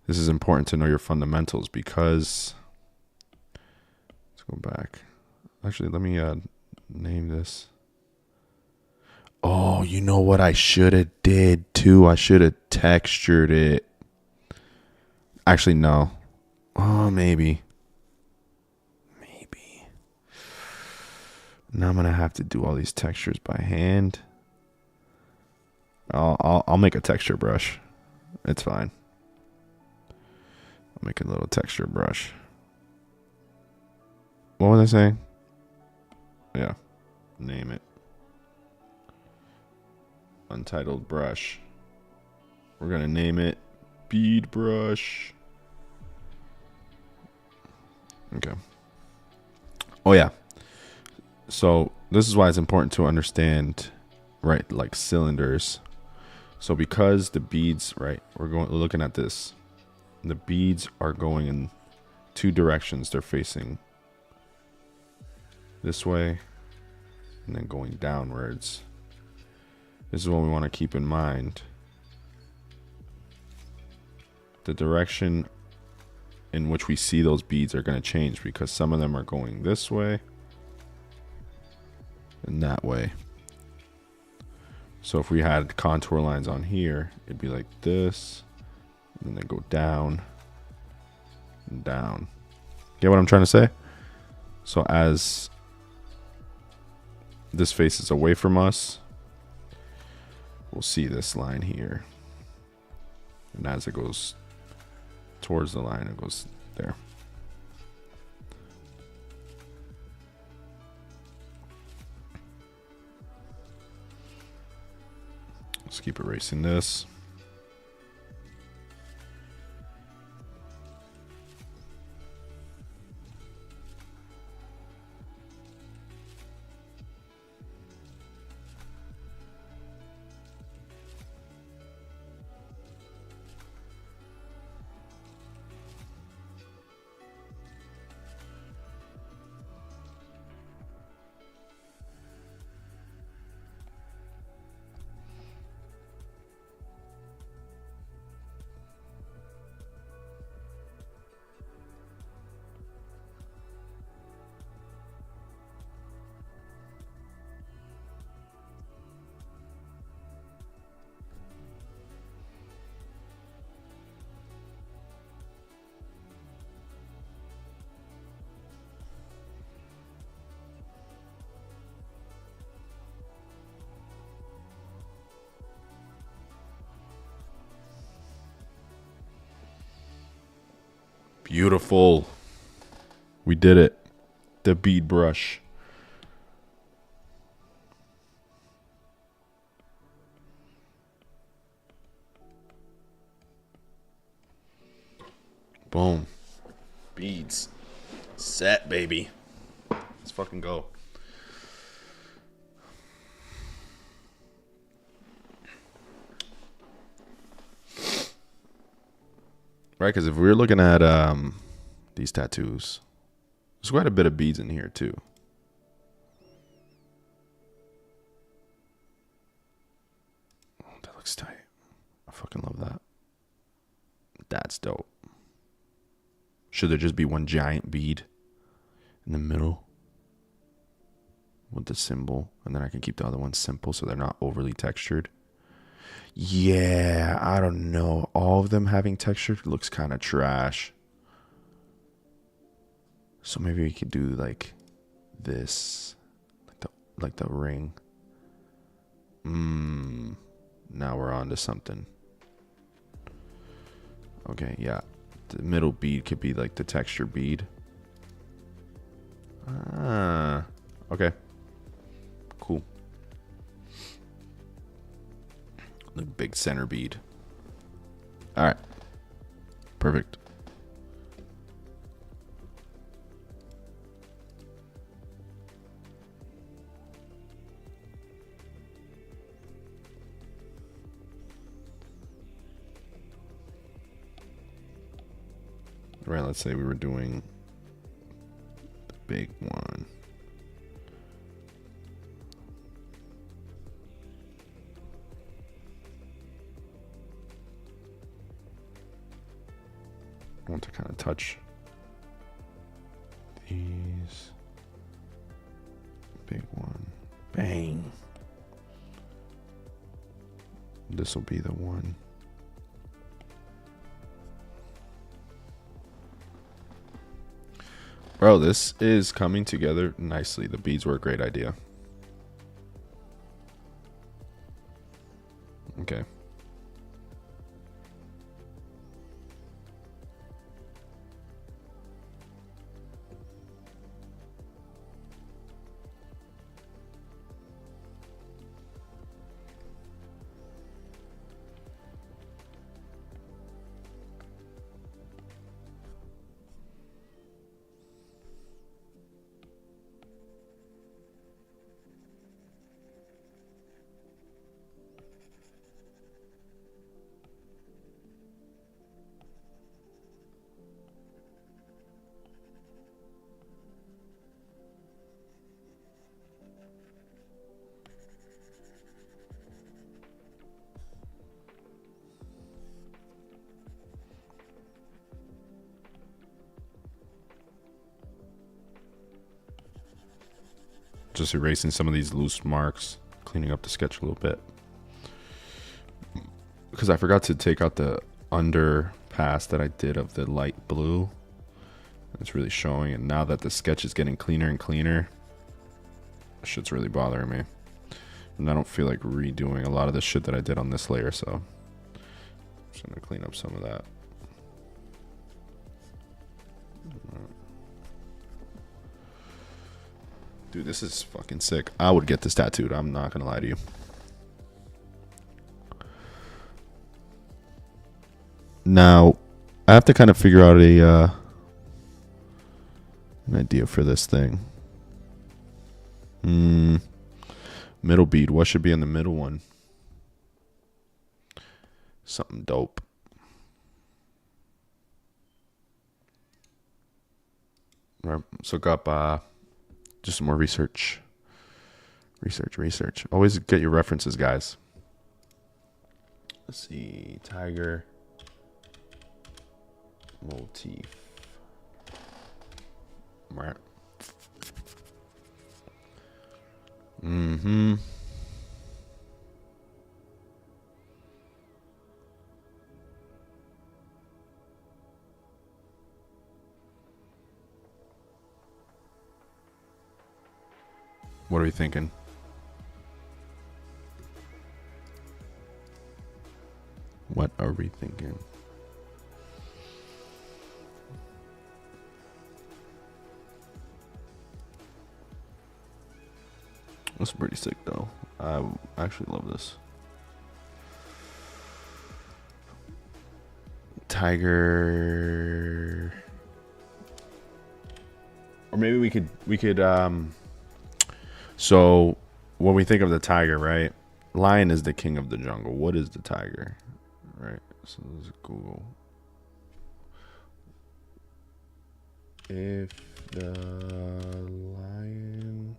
this is important to know your fundamentals because, let's go back. Actually, let me name this. Oh, you know what I should have did too? I should have textured it. Actually, no. Oh, maybe. Now I'm gonna have to do all these textures by hand. I'll make a texture brush. It's fine. I'll make a little texture brush. What was I saying? Yeah. Name it. Untitled brush. We're gonna name it bead brush. Okay. Oh yeah. So this is why it's important to understand, right, like cylinders. So because the beads, right, we're looking at this. The beads are going in two directions. They're facing this way and then going downwards. This is what we want to keep in mind. The direction in which we see those beads are going to change because some of them are going this way and that way. So if we had contour lines on here, it'd be like this, and then they go down and down. Get what I'm trying to say? So as this faces away from us, we'll see this line here. And as it goes towards the line, it goes there. Let's keep erasing this. Beautiful. We did it. The bead brush. Boom. Beads. Set, baby. Let's fucking go. Right, because if we were looking at these tattoos, there's quite a bit of beads in here too. Oh, that looks tight. I fucking love that. That's dope. Should there just be one giant bead in the middle with the symbol, and then I can keep the other ones simple so they're not overly textured? Yeah, I don't know. All of them having texture looks kind of trash. So maybe we could do like this, like the ring. Now we're on to something. Okay, yeah. The middle bead could be like the texture bead. Ah, okay. Cool. The big center bead. All right. Perfect. Right, let's say we were doing the big one. I want to kind of touch these. Big one. Bang. This will be the one. Bro, this is coming together nicely. The beads were a great idea. Okay. Just erasing some of these loose marks, cleaning up the sketch a little bit. Because I forgot to take out the underpass that I did of the light blue. It's really showing, and now that the sketch is getting cleaner and cleaner, shit's really bothering me. And I don't feel like redoing a lot of the shit that I did on this layer, so I'm just gonna clean up some of that. Dude, this is fucking sick. I would get this tattooed. I'm not gonna lie to you. Now, I have to kind of figure out an idea for this thing. Middle bead. What should be in the middle one? Something dope. Right. So got just some more research. Research. Always get your references, guys. Let's see. Tiger motif. Right. What are we thinking? What are we thinking? That's pretty sick, though. I actually love this. Tiger. Or maybe we could so when we think of the tiger, right? Lion is the king of the jungle. What is the tiger? Right? So let's Google. If the lion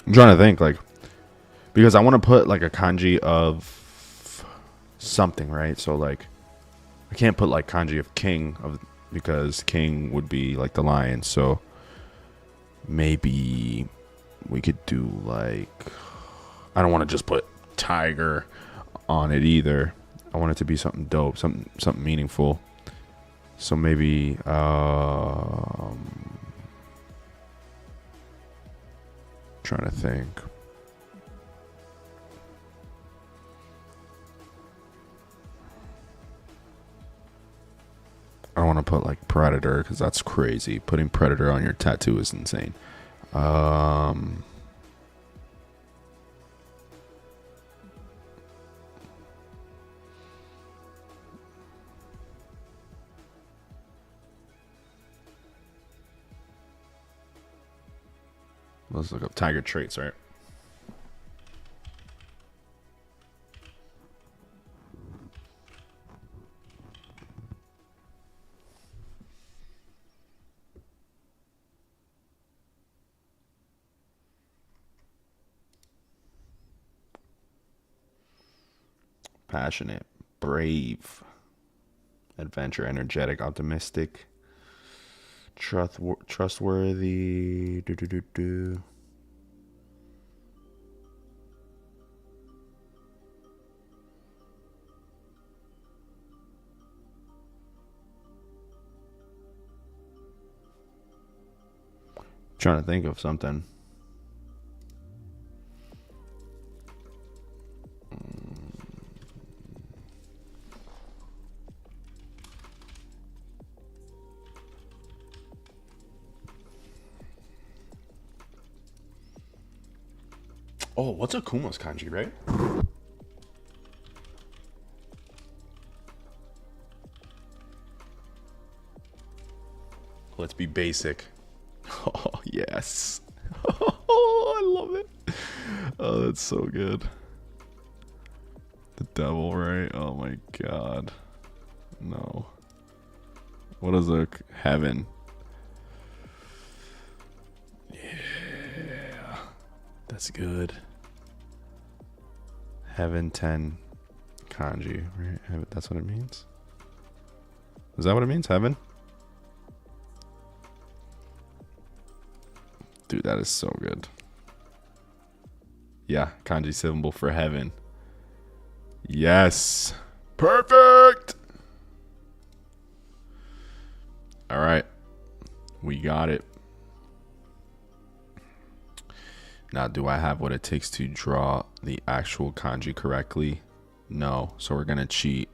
I'm trying to think, like, because I want to put like a kanji of something, right? So like, I can't put like kanji of king of, because king would be like the lion. So maybe we could do like, I don't want to just put tiger on it either. I want it to be something dope, something meaningful. So maybe trying to think. I don't want to put like predator because that's crazy. Putting predator on your tattoo is insane. Let's look up tiger traits, right? Passionate, brave, adventure, energetic, optimistic, trustworthy. Trying to think of something. Oh, what's Akuma's kanji, right? Let's be basic. Oh, yes. Oh, I love it. Oh, that's so good. The devil, right? Oh my god. No. What is a heaven? Yeah. That's good. Heaven 10 kanji, right? That's what it means? Is that what it means? Heaven? Dude, that is so good. Yeah, kanji symbol for heaven. Yes. Perfect. All right. We got it. Now, do I have what it takes to draw the actual kanji correctly? No. So we're going to cheat.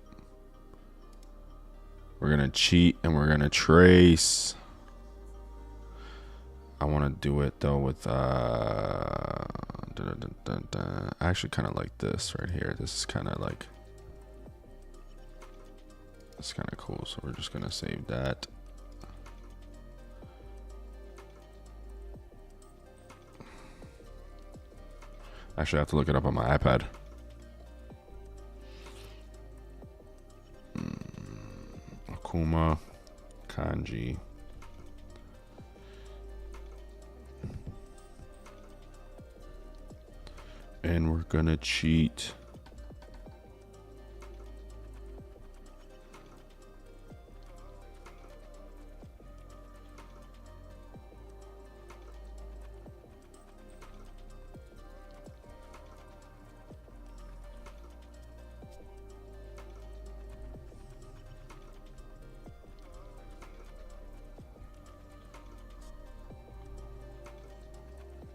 We're going to cheat and we're going to trace. I want to do it though with I actually kind of like this right here. This is kind of like, it's kind of cool. So we're just going to save that. Actually, I have to look it up on my iPad. Akuma kanji. gonna cheat.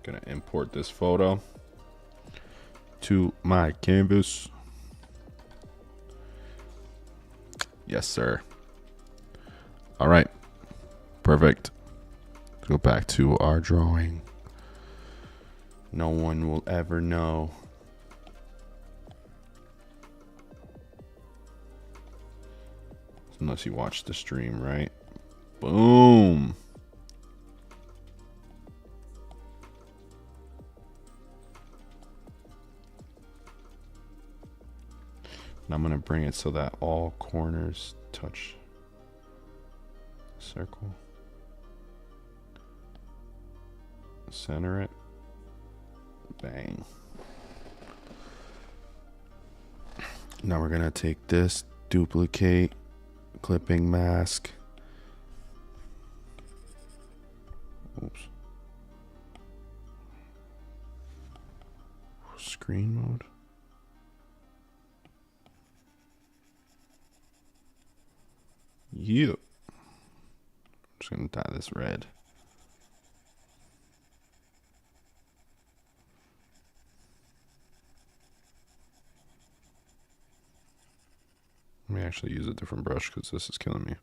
Gonna import this photo to my canvas. Yes, sir. All right, perfect. Let's go back to our drawing. No one will ever know. Unless you watch the stream, right? Boom. And I'm going to bring it so that all corners touch the circle. Center it. Bang. Now we're going to take this, duplicate, clipping mask. Oops. Screen mode. Yeah. I'm just going to dye this red. Let me actually use a different brush because this is killing me.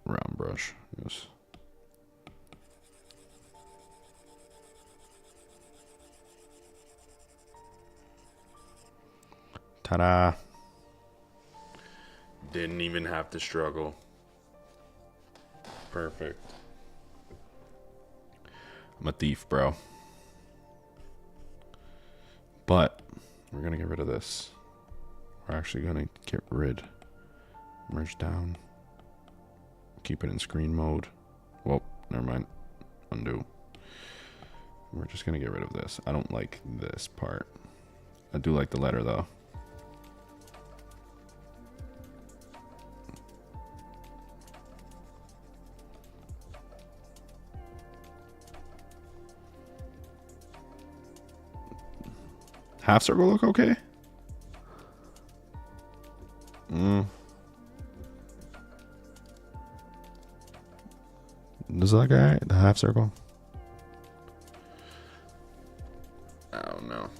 Round brush. Yes. Ta-da. Didn't even have to struggle. Perfect. I'm a thief, bro. But we're going to get rid of this. We're actually going to get rid. Merge down. Keep it in screen mode. Well, never mind. Undo. We're just going to get rid of this. I don't like this part. I do like the letter, though. Half circle look okay? Does that look alright? The half circle? I don't know.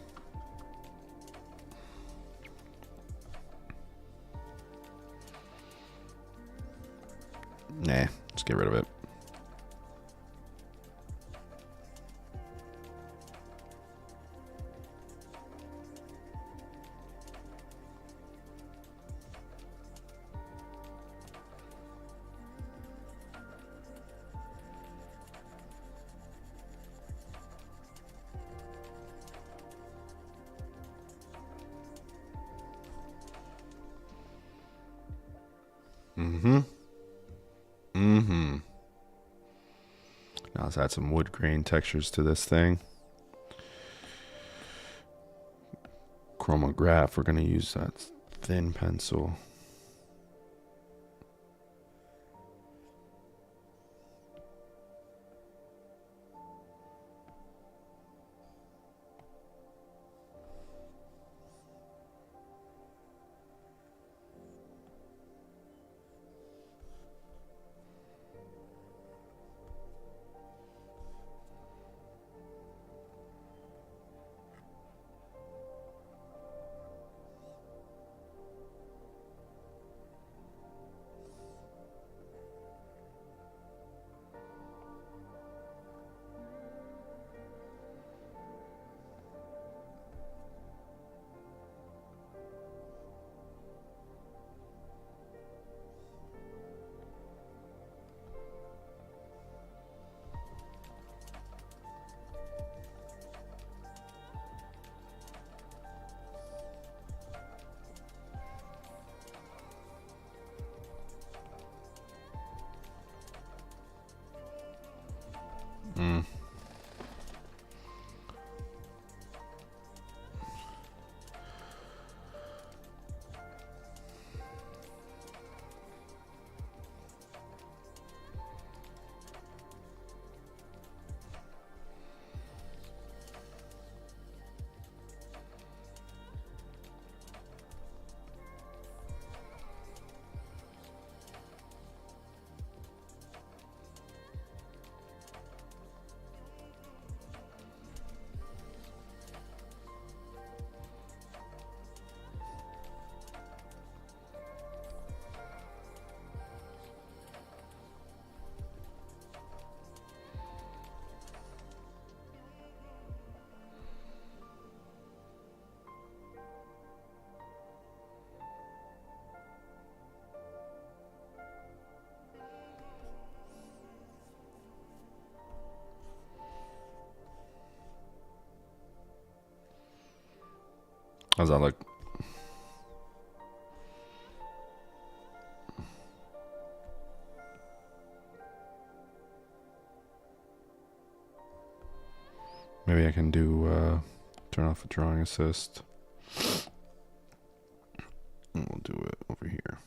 Nah, let's get rid of it. Now let's add some wood grain textures to this thing. Chromograph, we're going to use that thin pencil. How's that look? Maybe I can do turn off the drawing assist. And we'll do it over here.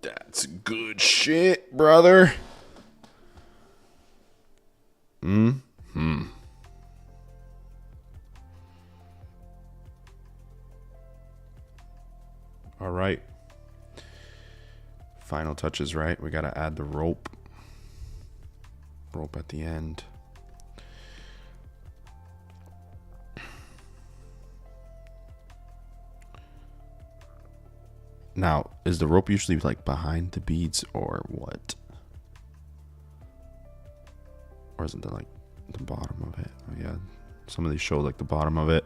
That's good shit, brother. All right. Final touches, right? We got to add the rope. Rope at the end. Now, is the rope usually like behind the beads or what? Or is it like the bottom of it? Oh, yeah. Some of these show like the bottom of it.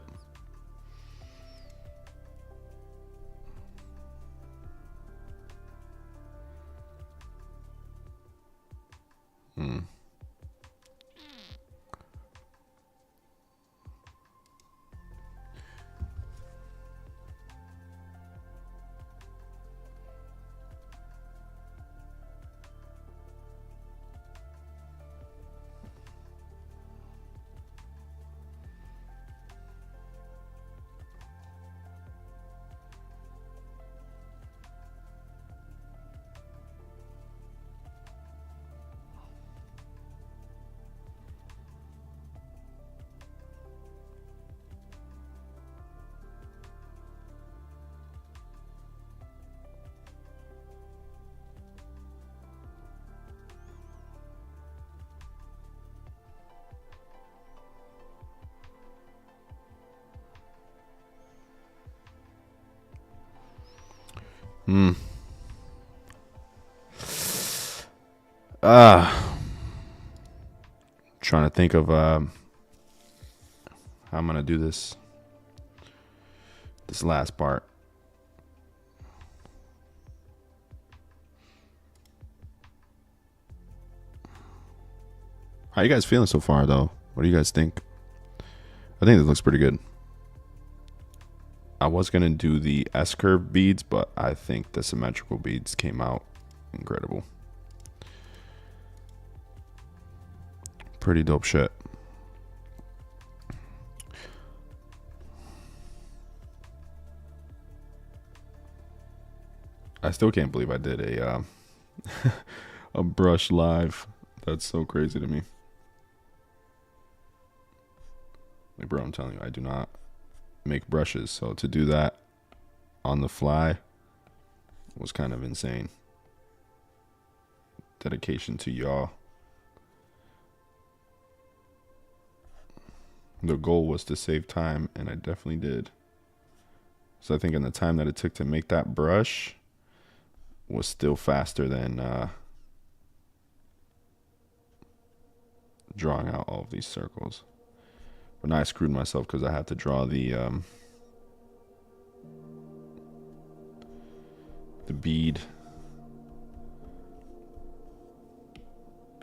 Trying to think of how I'm gonna do this last part. How you guys feeling so far, though? What do you guys think? I think it looks pretty good. I was gonna do the S-curve beads, but I think the symmetrical beads came out incredible. Pretty dope shit. I still can't believe I did a a brush live. That's so crazy to me. Like, bro, I'm telling you, I do not make brushes, so to do that on the fly was kind of insane. Dedication to y'all. The goal was to save time, and I definitely did. So I think in the time that it took to make that brush was still faster than drawing out all of these circles. But now I screwed myself because I had to draw the bead.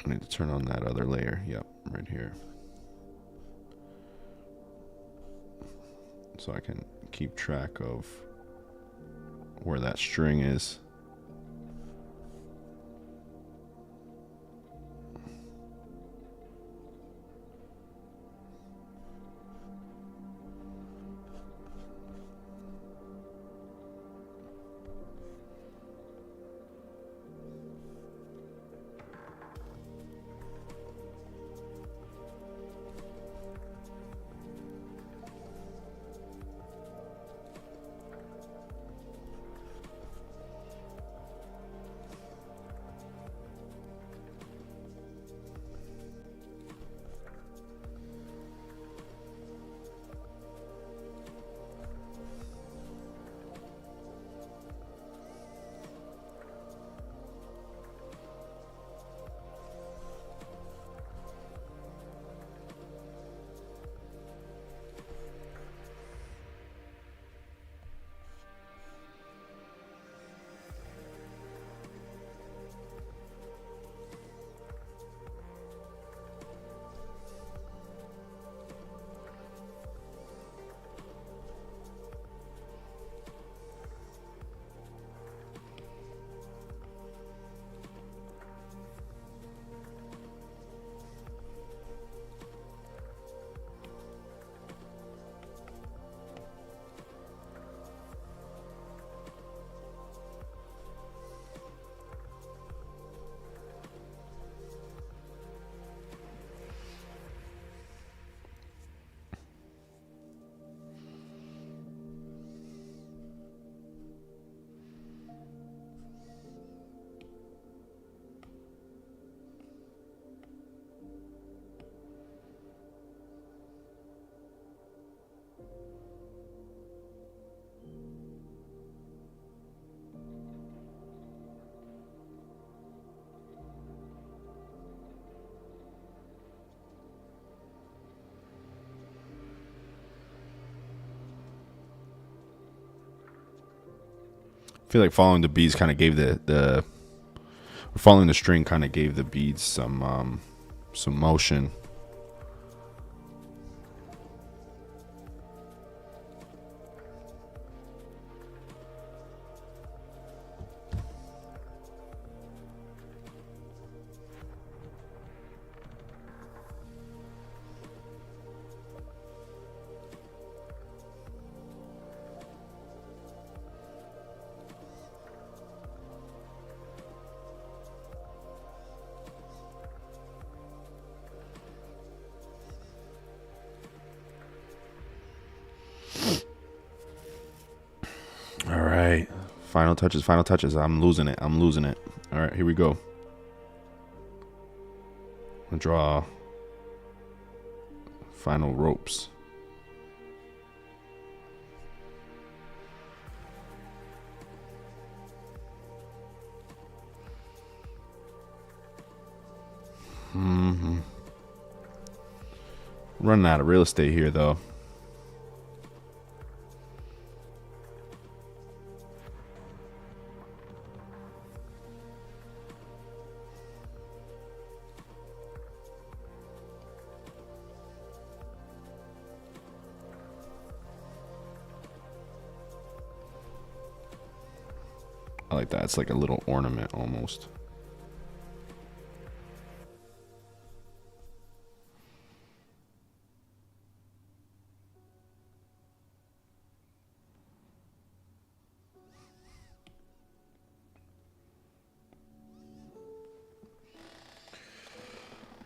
I need to turn on that other layer. Yep, right here. So I can keep track of where that string is. I feel like following the beads kind of gave the following the string kind of gave the beads some motion. All right. Final touches, final touches. I'm losing it. I'm losing it. All right, here we go. I'm gonna draw final ropes. Running out of real estate here, though. I like that. It's like a little ornament almost.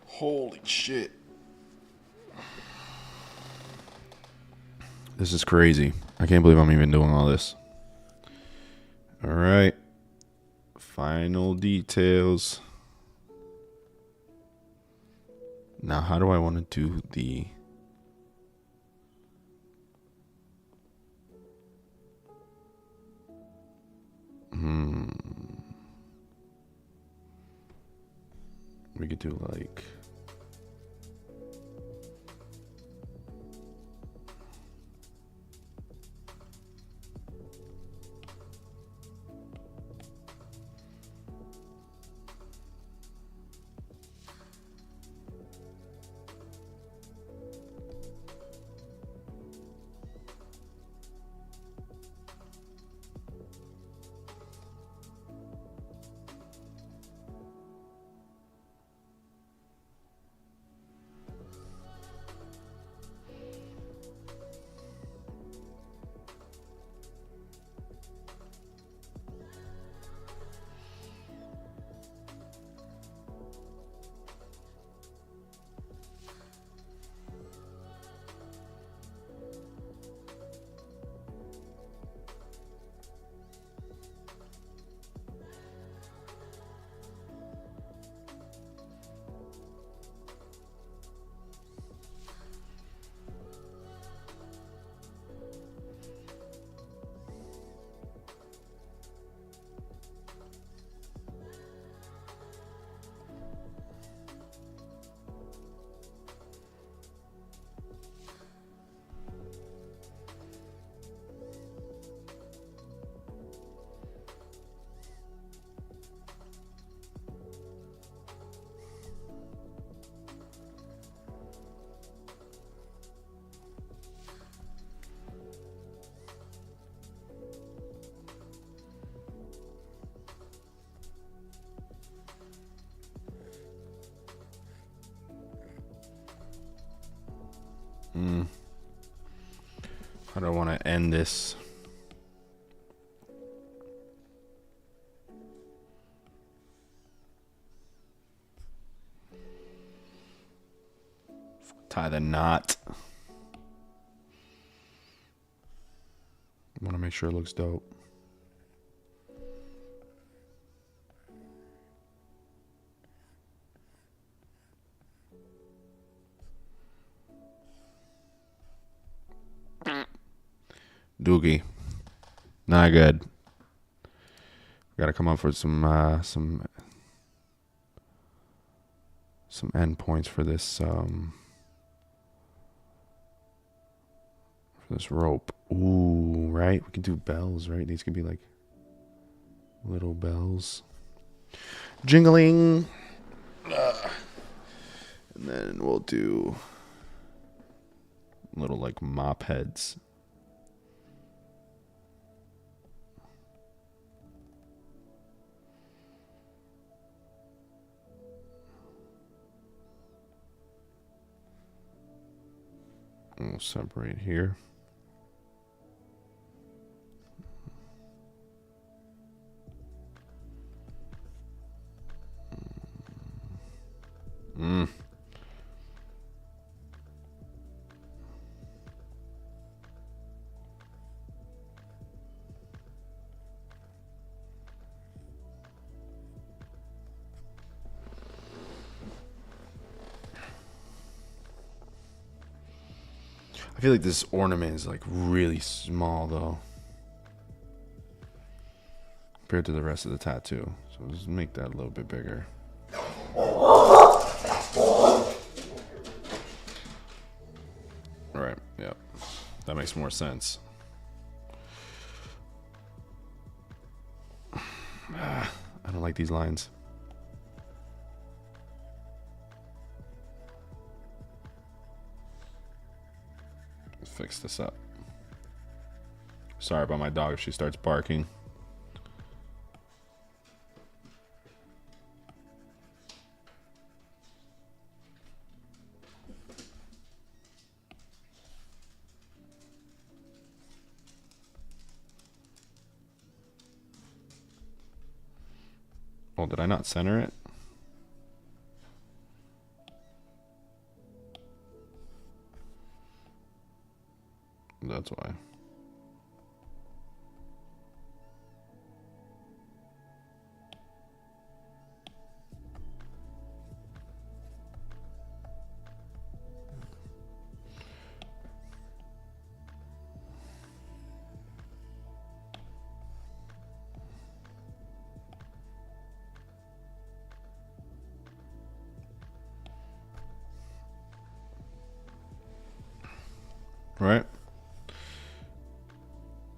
Holy shit. This is crazy. I can't believe I'm even doing all this. All right. Final details. Now, how do I want to do the... We could do like... How do I want to end this? Tie the knot. Want to make sure it looks dope. Doogie. Not good. Gotta come up with some end points for this rope. Ooh, right? We can do bells, right? These could be like Little bells. Jingling. And then we'll do little like mop heads. And we'll separate here. I feel like this ornament is like really small though, compared to the rest of the tattoo. So just make that a little bit bigger. Right, yeah. That makes more sense. I don't like these lines. Let's fix this up. Sorry about my dog if she starts barking. Oh, did I not center it? That's why. Right?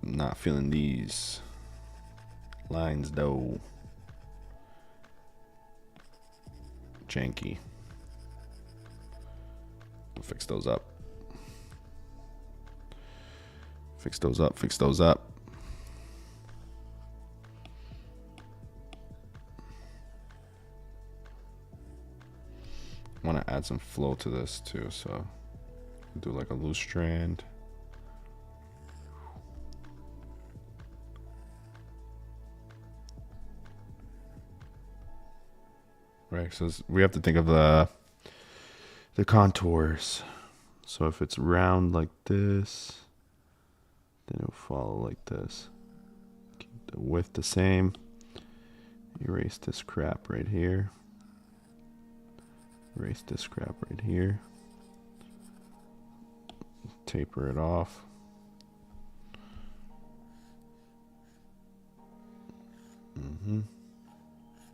Not feeling these lines though. Janky. We'll fix those up. Fix those up, fix those up. I want to add some flow to this too, so do like a loose strand. Right, so we have to think of the contours. So if it's round like this, then it'll follow like this. Keep the width the same. Erase this crap right here. Erase this crap right here. Taper it off.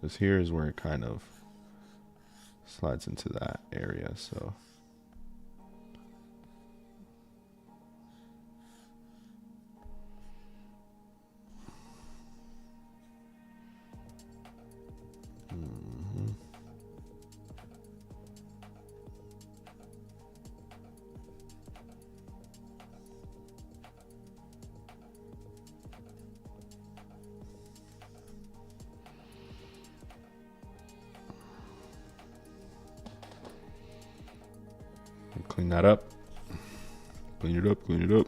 This here is where it kind of slides into that area, so clean that up. Clean it up, clean it up.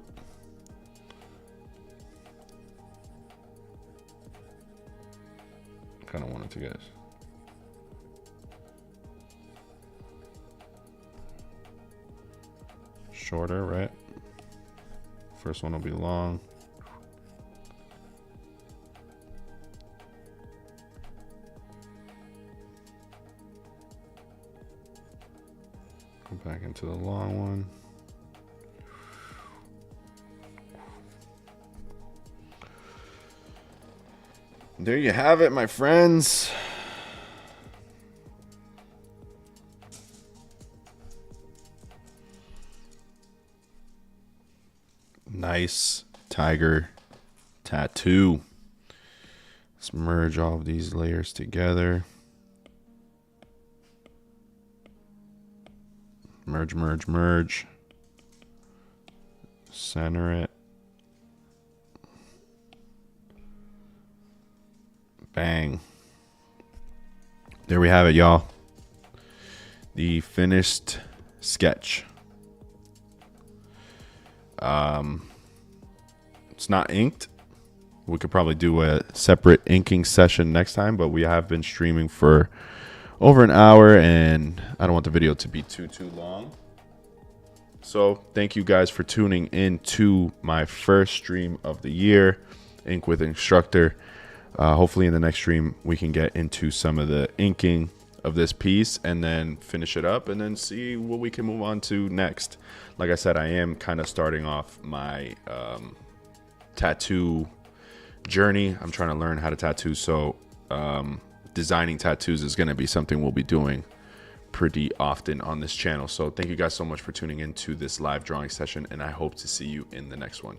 Kind of wanted to get shorter, right? First one will be long. Go back into the long one. There you have it, my friends. Nice tiger tattoo. Let's merge all of these layers together. Merge, merge, merge. Center it. Bang. There we have it, y'all. The finished sketch. It's not inked. We could probably do a separate inking session next time, but we have been streaming for over an hour and I don't want the video to be too long. So thank you guys for tuning in to my first stream of the year, Ink with Inkstructor. Hopefully in the next stream we can get into some of the inking of this piece and then finish it up and then see what we can move on to next. Like I said, I am kind of starting off my tattoo journey. I'm trying to learn how to tattoo, so designing tattoos is going to be something we'll be doing pretty often on this channel. So thank you guys so much for tuning into this live drawing session, and I hope to see you in the next one.